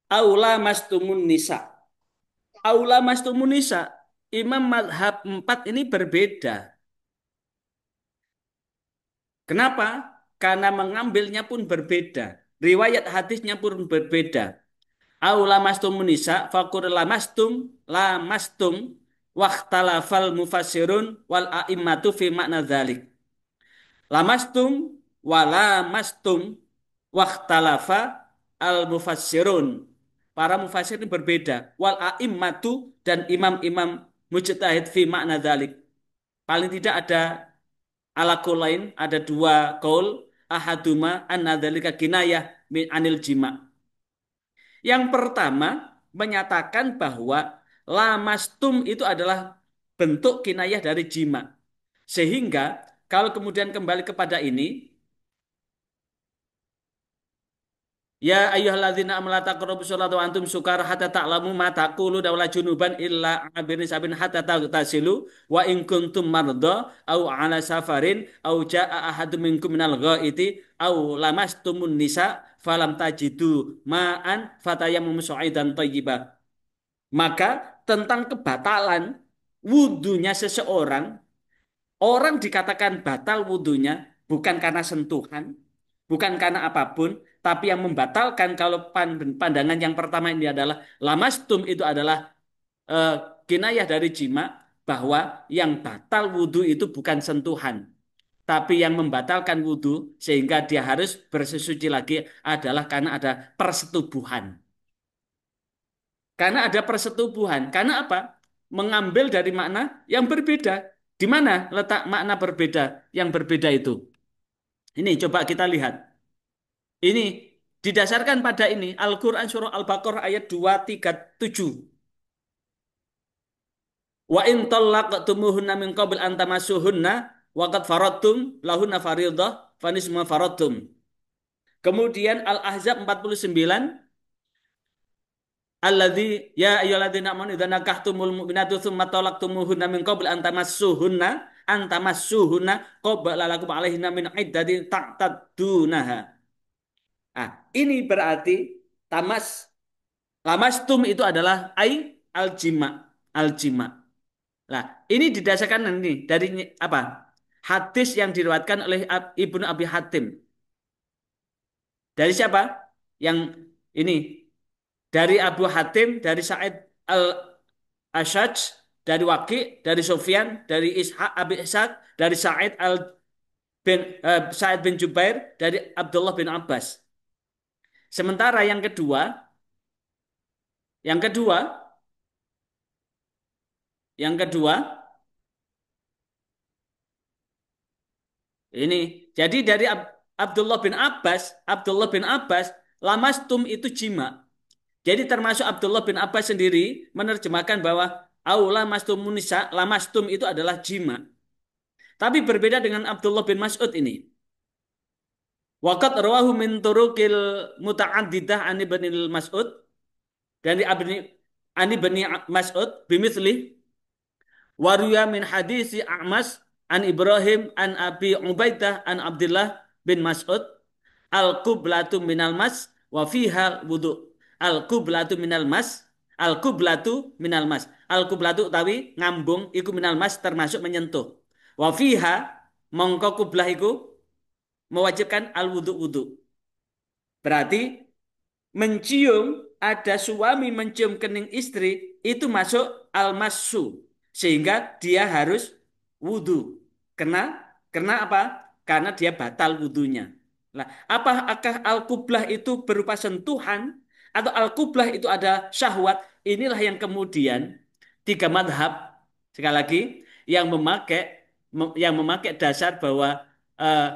Aula mastumun nisa. Aula mastumun nisa. Imam madhab 4 ini berbeda. Kenapa? Karena mengambilnya pun berbeda. Riwayat hadisnya pun berbeda. Au lamastum nisa fakur lamastum waqtalafal mufassirun wal a'immatu fi makna dzalik. Lamastum wa lamastum waqtalafa al mufassirun. Para mufassir ini berbeda. Wal a'immatu dan imam-imam mujtahid fi makna dzalik. Paling tidak ada ala lain, ada dua kaul, ahaduma anna dzalika kinayah min anil jima'. Yang pertama menyatakan bahwa lamastum itu adalah bentuk kinayah dari jima. Sehingga kalau kemudian kembali kepada ini, ya ayyuhalladzina amanu la taqrabus sholata wa antum sukara hatta ta'lamu ma taqulu wala junuban illa abirin sabin hatta taghtasilu wa in kuntum marda au ala safarin au jaa ahadum minkum minal ghaiti au lamastumun nisa falam tajidu ma'an fatayammamu su'idan thayyibah. Maka tentang kebatalan wudhunya seseorang, orang dikatakan batal wudhunya bukan karena sentuhan, bukan karena apapun, tapi yang membatalkan kalau pandangan yang pertama ini adalah lamastum itu adalah eh, kinayah dari jima, bahwa yang batal wudhu itu bukan sentuhan. Tapi yang membatalkan wudhu sehingga dia harus bersesuci lagi adalah karena ada persetubuhan. Karena ada persetubuhan. Karena apa? Mengambil dari makna yang berbeda. Di mana letak makna berbeda yang berbeda itu? Ini coba kita lihat. Ini didasarkan pada ini Al-Qur'an surah Al-Baqarah ayat 237. Wa in talaqtumuhunna min qabl an tamassuhunna waqad faradtum lahunna fariidhah fanisma faradtum. Kemudian Al-Ahzab 49, alladzi ya ayyuhalladzina amanu idza nakahtumul mu'minatu tsumma talaqtumuhunna min qabl an tamassuhunna qabla lakum alaihinna min iddatin ta'taddunaha. Ah, ini berarti tamas lamastum itu adalah al-jima. Al-jima. Nah, ini didasarkan ini dari apa? Hadis yang diriwayatkan oleh Ibnu Abi Hatim. Dari siapa? Yang ini dari Abu Hatim, dari Sa'id al-Ashaj, dari Waqi, dari Sufyan, dari Ishaq Abi Ishaq, dari Sa'id bin Jubair, dari Abdullah bin Abbas. Sementara yang kedua, yang kedua ini jadi dari Abdullah bin Abbas, lamastum itu jima. Jadi termasuk Abdullah bin Abbas sendiri menerjemahkan bahwa aula mastum munisa lamastum itu adalah jima. Tapi berbeda dengan Abdullah bin Mas'ud ini. Waqat rawahu min turuqil muta'addidah an ibnil Mas'ud dari Ani bin Mas'ud bimithli waruya min hadisi A'mas an Ibrahim an Abi Ubaidah an Abdullah bin Mas'ud al-qiblatu minal mas wa fiha wudu. Al-qiblatu minal mas, al-qiblatu minal mas. Al-qiblatu utawi ngambung iku minal mas termasuk menyentuh. Wa fiha mongko kublah iku mewajibkan al-wudu-wudu. Berarti mencium, ada suami mencium kening istri itu masuk al-massu sehingga dia harus wudhu. Karena apa? Karena dia batal wudhunya. Nah, apakah al-qublah itu berupa sentuhan atau al-qublah itu ada syahwat? Inilah yang kemudian tiga madhab sekali lagi yang memakai dasar bahwa eh,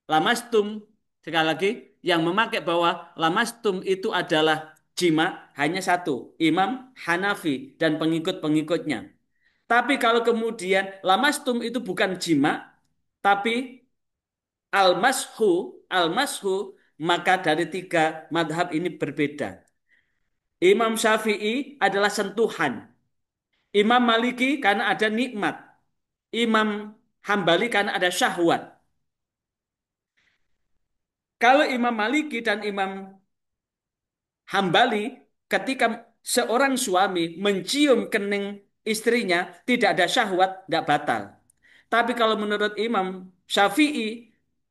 lamastum sekali lagi yang memakai bahwa lamastum itu adalah jima hanya satu, Imam Hanafi dan pengikut-pengikutnya. Tapi kalau kemudian lamastum itu bukan jima, tapi al-mashu, maka dari tiga madhab ini berbeda. Imam Syafi'i adalah sentuhan. Imam Maliki karena ada nikmat. Imam Hambali karena ada syahwat. Kalau Imam Maliki dan Imam Hambali ketika seorang suami mencium kening istrinya tidak ada syahwat, tidak batal. Tapi kalau menurut Imam Syafi'i,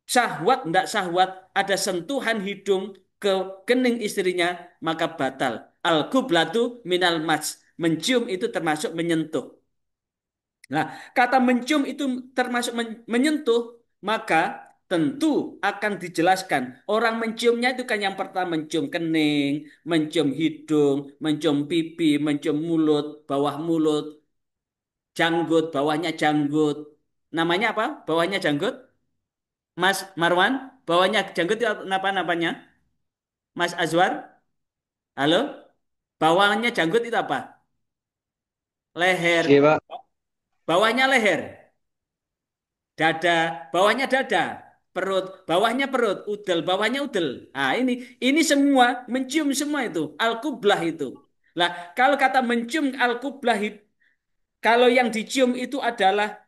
syahwat tidak syahwat, ada sentuhan hidung ke kening istrinya, maka batal. Al-qublatu minal mas. Mencium itu termasuk menyentuh. Nah, kata mencium itu termasuk menyentuh, maka tentu akan dijelaskan. Orang menciumnya itu kan yang pertama mencium kening, mencium hidung, mencium pipi, mencium mulut, bawah mulut, janggut, bawahnya janggut. Namanya apa? Bawahnya janggut? Mas Marwan, bawahnya janggut itu apa namanya? Mas Azwar, halo? Bawahnya janggut itu apa? Leher. Oke, Pak. Bawahnya leher. Dada, bawahnya dada, perut, bawahnya perut, udel, bawahnya udel. Ah, ini semua mencium semua itu, al-qublah itu. Lah, kalau kata mencium al-qublah kalau yang dicium itu adalah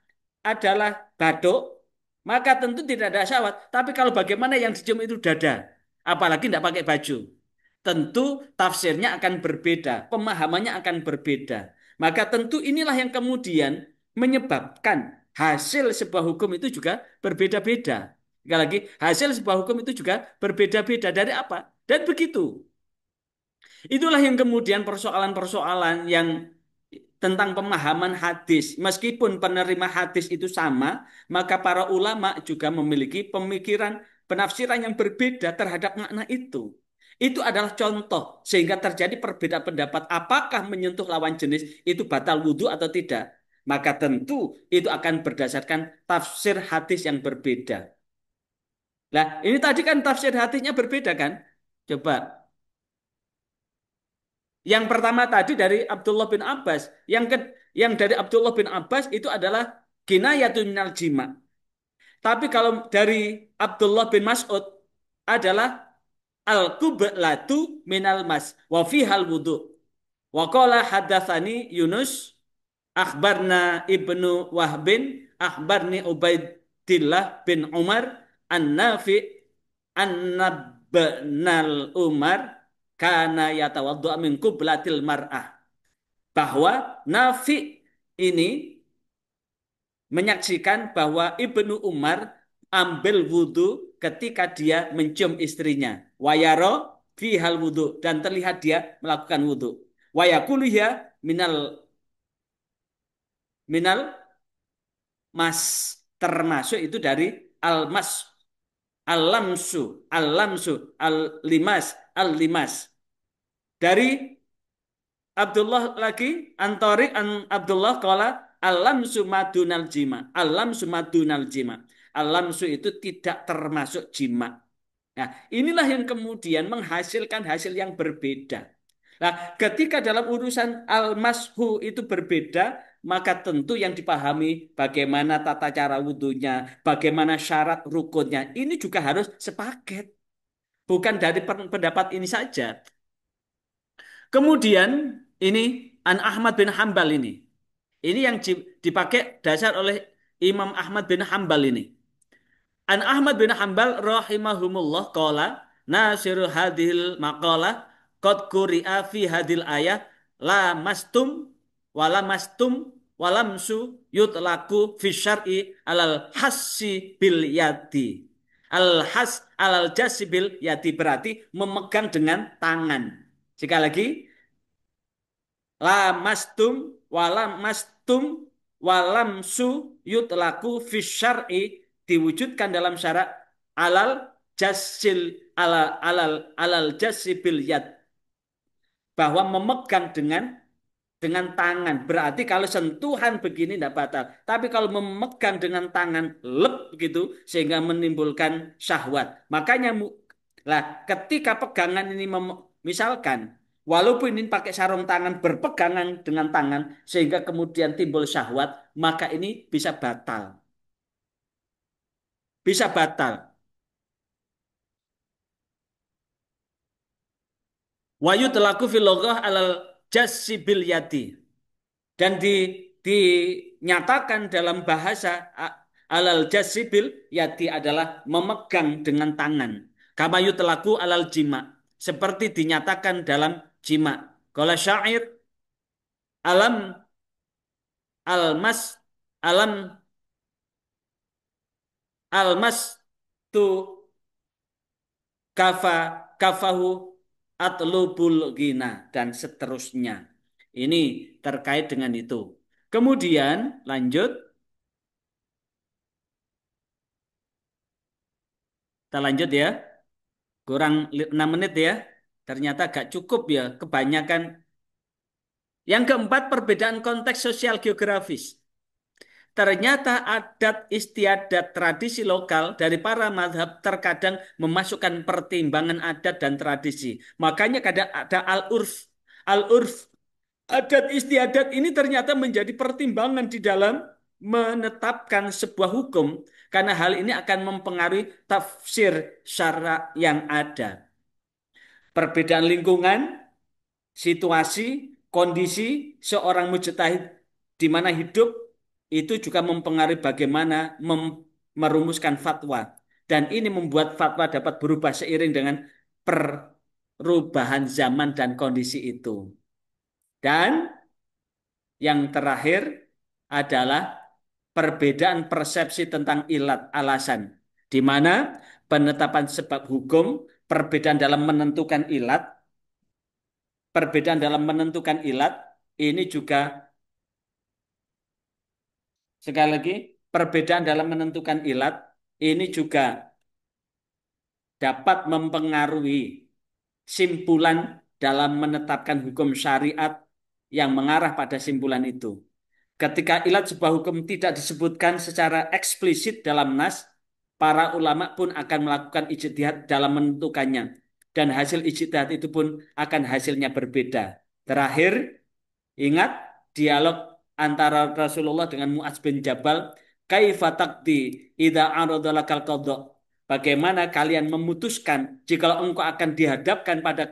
batuk, maka tentu tidak ada syahwat. Tapi kalau bagaimana yang dicium itu dada, apalagi tidak pakai baju, tentu tafsirnya akan berbeda, pemahamannya akan berbeda. Maka tentu inilah yang kemudian menyebabkan hasil sebuah hukum itu juga berbeda-beda. Sekali lagi, hasil sebuah hukum itu juga berbeda-beda dari apa? Dan begitu. Itulah yang kemudian persoalan-persoalan yang tentang pemahaman hadis. Meskipun penerima hadis itu sama, maka para ulama juga memiliki pemikiran, penafsiran yang berbeda terhadap makna itu. Itu adalah contoh sehingga terjadi perbedaan pendapat apakah menyentuh lawan jenis itu batal wudhu atau tidak. Maka tentu itu akan berdasarkan tafsir hadis yang berbeda. Nah, ini tadi kan tafsir hadisnya berbeda kan? Coba yang pertama tadi dari Abdullah bin Abbas, yang dari Abdullah bin Abbas itu adalah kinayatun minal jima. Tapi kalau dari Abdullah bin Mas'ud adalah al-qiblatu minal mas wa fihal wudu. Wa qala hadatsani Yunus akhbarna Ibnu Wahbin akhbarni Ubaidillah bin Umar an-Nafi an-Nabnal Umar kana yatawaddu min qiblatil mar'ah, bahwa Nafi ini menyaksikan bahwa Ibnu Umar ambil wudhu ketika dia mencium istrinya. Wayaro fi hal wudhu, dan terlihat dia melakukan wudhu. Wayakuluhya minal minal mas, termasuk itu dari al-mas, al-lamsu, al-limas. Dari Abdullah lagi, Antorik an Abdullah kala alamsu madunal jima. Alamsu madunal jima. Alamsu itu tidak termasuk jima. Nah, inilah yang kemudian menghasilkan hasil yang berbeda. Nah, ketika dalam urusan al-mashu itu berbeda, maka tentu yang dipahami bagaimana tata cara wudhunya, bagaimana syarat rukunnya, ini juga harus sepaket. Bukan dari pendapat ini saja. Kemudian ini An Ahmad bin Hambal ini. Ini yang dipakai dasar oleh Imam Ahmad bin Hambal ini. An Ahmad bin Hambal rahimahumullah qala nasiru hadhil maqalah qad quri'a fi hadhil ayah la mastum wala mastum walamsu yutlaku fi syar'i alal hassi bil yadi. Al has alal jasi bil yadi berarti memegang dengan tangan. Sekali lagi, la mastum walam mastum walam su yutlaku fisyar'i, diwujudkan dalam syarat alal jasil alal jasibil yad, bahwa memegang dengan tangan. Berarti kalau sentuhan begini tidak batal. Tapi kalau memegang dengan tangan lep begitu sehingga menimbulkan syahwat. Makanya lah ketika pegangan ini misalkan walaupun ini pakai sarung tangan berpegangan dengan tangan sehingga kemudian timbul syahwat, maka ini bisa batal. Bisa batal. Wayu telaku filogah alal jasibil yadi. Dan dinyatakan dalam bahasa alal jasibil yadi adalah memegang dengan tangan. Kamayu telaku alal jima, seperti dinyatakan dalam jima. Kalau syair alam almas alam almas tu kafa kafahu atlubul gina dan seterusnya. Ini terkait dengan itu. Kemudian lanjut, kita lanjut ya. Kurang 6 menit ya. Ternyata gak cukup ya, kebanyakan. Yang keempat, perbedaan konteks sosial geografis. Ternyata adat istiadat tradisi lokal dari para mazhab terkadang memasukkan pertimbangan adat dan tradisi. Makanya kadang ada al-urf. Al-urf, adat istiadat ini ternyata menjadi pertimbangan di dalam menetapkan sebuah hukum, karena hal ini akan mempengaruhi tafsir syara yang ada. Perbedaan lingkungan, situasi, kondisi seorang mujtahid di mana hidup itu juga mempengaruhi bagaimana merumuskan fatwa. Dan ini membuat fatwa dapat berubah seiring dengan perubahan zaman dan kondisi itu. Dan yang terakhir adalah perbedaan persepsi tentang ilat alasan, di mana penetapan sebab hukum, perbedaan dalam menentukan ilat, ini juga sekali lagi perbedaan dalam menentukan ilat ini juga dapat mempengaruhi simpulan dalam menetapkan hukum syariat yang mengarah pada simpulan itu. Ketika ilat sebuah hukum tidak disebutkan secara eksplisit dalam nas, para ulama pun akan melakukan ijtihad dalam menentukannya. Dan hasil ijtihad itu pun akan hasilnya berbeda. Terakhir, ingat dialog antara Rasulullah dengan Mu'adz bin Jabal kaifa taqdi idza aradalakal qadha. Bagaimana kalian memutuskan jika engkau akan dihadapkan pada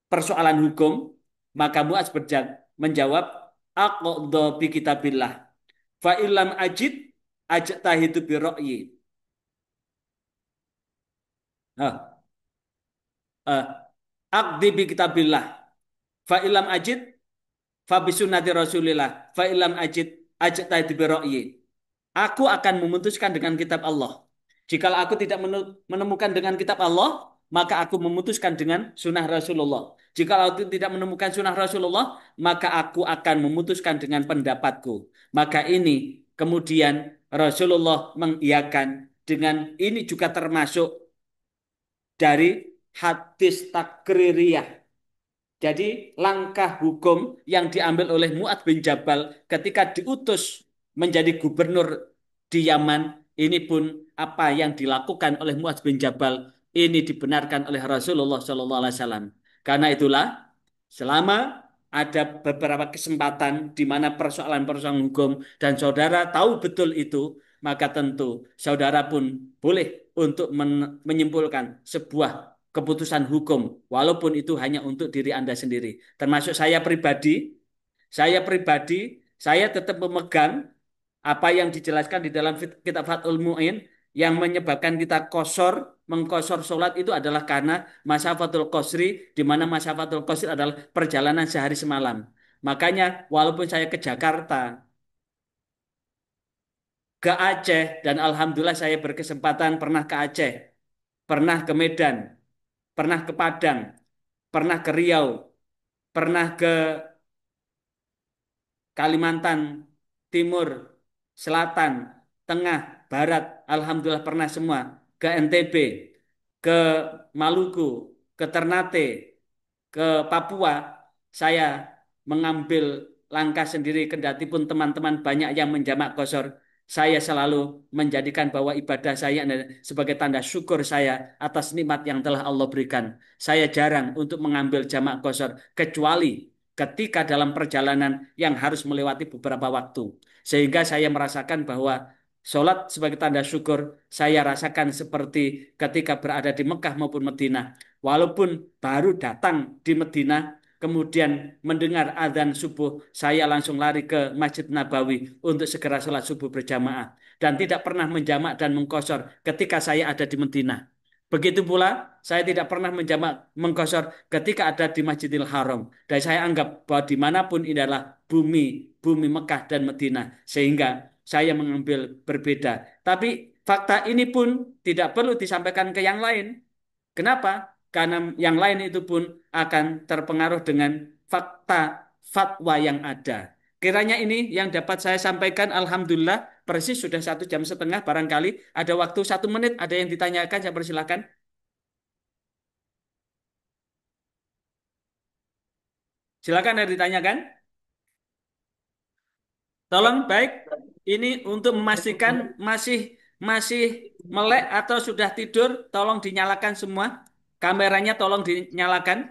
persoalan hukum? Maka Muaz menjawab, aqdha bi kitabillah. Fa illam ajid ajtahidu bi ra'yi. Ah, ah, aqdi bi kitabillah. Fa illam ajid fa bi sunnati Rasulillah. Fa illam ajid ajtahidu bi ra'yi. Aku akan memutuskan dengan kitab Allah. Jikalau aku tidak menemukan dengan kitab Allah, maka aku memutuskan dengan sunnah Rasulullah. Jikalau aku tidak menemukan sunnah Rasulullah, maka aku akan memutuskan dengan pendapatku. Maka ini kemudian Rasulullah mengiyakan dengan ini juga termasuk dari hadis takririyah. Jadi langkah hukum yang diambil oleh Mu'adz bin Jabal ketika diutus menjadi gubernur di Yaman, ini pun apa yang dilakukan oleh Mu'adz bin Jabal ini dibenarkan oleh Rasulullah SAW. Karena itulah selama ada beberapa kesempatan di mana persoalan-persoalan hukum dan saudara tahu betul itu, maka tentu saudara pun boleh untuk menyimpulkan sebuah keputusan hukum, walaupun itu hanya untuk diri Anda sendiri. Termasuk saya tetap memegang apa yang dijelaskan di dalam kitab Fathul Mu'in yang menyebabkan kita mengkosor sholat itu adalah karena masyafatul qasri, di mana masyafatul qasri adalah perjalanan sehari semalam. Makanya walaupun saya ke Jakarta, ke Aceh, dan alhamdulillah saya berkesempatan pernah ke Aceh, pernah ke Medan, pernah ke Padang, pernah ke Riau, pernah ke Kalimantan Timur, Selatan, Tengah, Barat, alhamdulillah pernah semua. Ke NTB, ke Maluku, ke Ternate, ke Papua, saya mengambil langkah sendiri kendati pun teman-teman banyak yang menjamak kosor. Saya selalu menjadikan bahwa ibadah saya sebagai tanda syukur saya atas nikmat yang telah Allah berikan. Saya jarang untuk mengambil jamak kosor kecuali ketika dalam perjalanan yang harus melewati beberapa waktu. Sehingga saya merasakan bahwa sholat sebagai tanda syukur saya rasakan seperti ketika berada di Mekah maupun Madinah. Walaupun baru datang di Madinah, kemudian mendengar azan subuh, saya langsung lari ke Masjid Nabawi untuk segera sholat subuh berjamaah. Dan tidak pernah menjamak dan mengkosor ketika saya ada di Madinah. Begitu pula, saya tidak pernah menjamak mengkosor ketika ada di Masjidil Haram. Dan saya anggap bahwa dimanapun ini adalah bumi, bumi Mekah dan Madinah. Sehingga saya mengambil berbeda. Tapi fakta ini pun tidak perlu disampaikan ke yang lain. Kenapa? Karena yang lain itu pun akan terpengaruh dengan fakta fatwa yang ada. Kiranya ini yang dapat saya sampaikan. Alhamdulillah, persis sudah 1 jam setengah. Barangkali ada waktu 1 menit. Ada yang ditanyakan, saya persilakan. Silakan ada ditanyakan. Tolong baik. Ini untuk memastikan masih masih melek atau sudah tidur. Tolong dinyalakan semua. Kameranya tolong dinyalakan.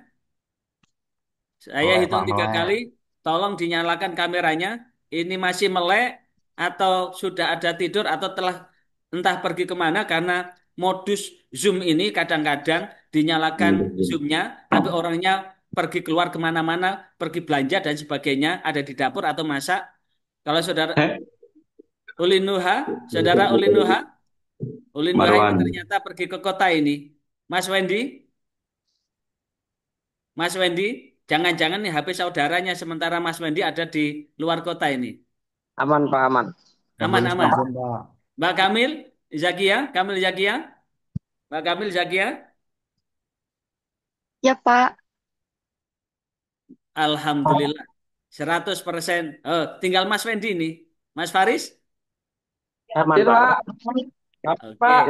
Saya Melek hitung Pak, 3 kali. melek. Tolong dinyalakan kameranya. Ini masih melek atau sudah ada tidur atau telah entah pergi kemana karena modus Zoom ini kadang-kadang dinyalakan Zoom-nya, tapi orangnya pergi keluar kemana-mana, pergi belanja dan sebagainya, ada di dapur atau masak. Kalau Ulinuha, saudara Ulinuha ini Marwan. ternyata pergi ke kota ini. Mas Wendy, Mas Wendy, jangan-jangan nih HP saudaranya sementara Mas Wendy ada di luar kota ini. Aman Pak, aman. Aman Aman-aman. saja, Pak. Mbak Kamil Zakia, Mbak Kamil Zakia, Ya, Pak. Alhamdulillah 100%. Oh, tinggal Mas Wendy nih. Mas Faris? Aman Pak. Oke. Pak.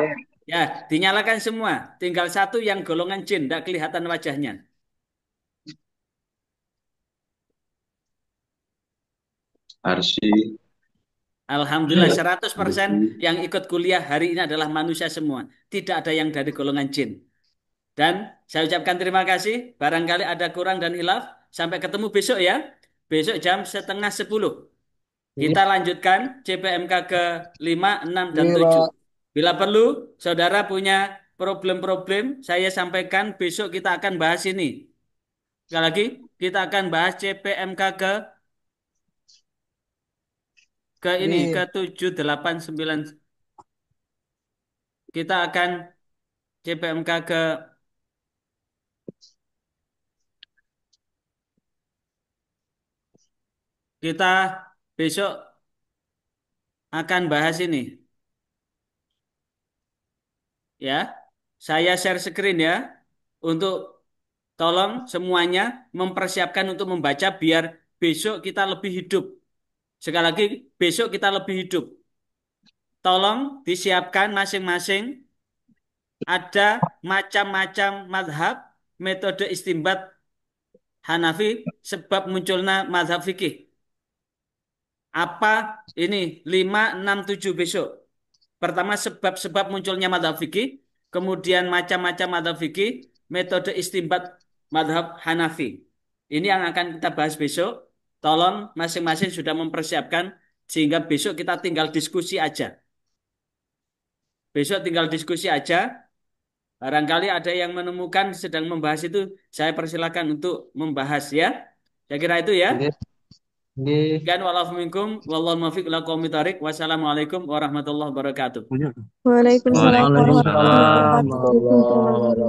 Ya, dinyalakan semua. Tinggal satu yang golongan jin, tidak kelihatan wajahnya. Arsi. Alhamdulillah 100% yang ikut kuliah hari ini adalah manusia semua. Tidak ada yang dari golongan jin. Dan saya ucapkan terima kasih. Barangkali ada kurang dan hilaf. Sampai ketemu besok ya. Besok jam setengah 10. Kita lanjutkan CPMK ke 5, 6, dan Iya, 7. Pak. Bila perlu, saudara punya problem-problem, saya sampaikan besok kita akan bahas ini. Sekali lagi, kita akan bahas CPMK ke ini, Iya. ke 7, 8, 9. Kita akan CPMK ke kita besok akan bahas ini. Ya, saya share screen ya untuk tolong semuanya mempersiapkan untuk membaca biar besok kita lebih hidup. Sekali lagi, besok kita lebih hidup. Tolong disiapkan masing-masing ada macam-macam madhab, metode istinbat Hanafi, sebab munculnya madhab fikih. Apa ini 5, 6, 7 besok? Pertama sebab-sebab munculnya madhab fikih, kemudian macam-macam madhab fikih, metode istinbat madhab Hanafi. Ini yang akan kita bahas besok. Tolong masing-masing sudah mempersiapkan sehingga besok kita tinggal diskusi aja. Besok tinggal diskusi aja. Barangkali ada yang menemukan sedang membahas itu, saya persilakan untuk membahas ya. Saya kira itu ya. Nggih. Nggih. Sekian walafuminkum wallahu muwaffiq ila aqwamit thoriq. Wassalamualaikum warahmatullahi wabarakatuh. Waalaikumsalam Waalaikumsalam warahmatullahi Waalaikumsalam. wabarakatuh. warahmatullahi wabarakatuh.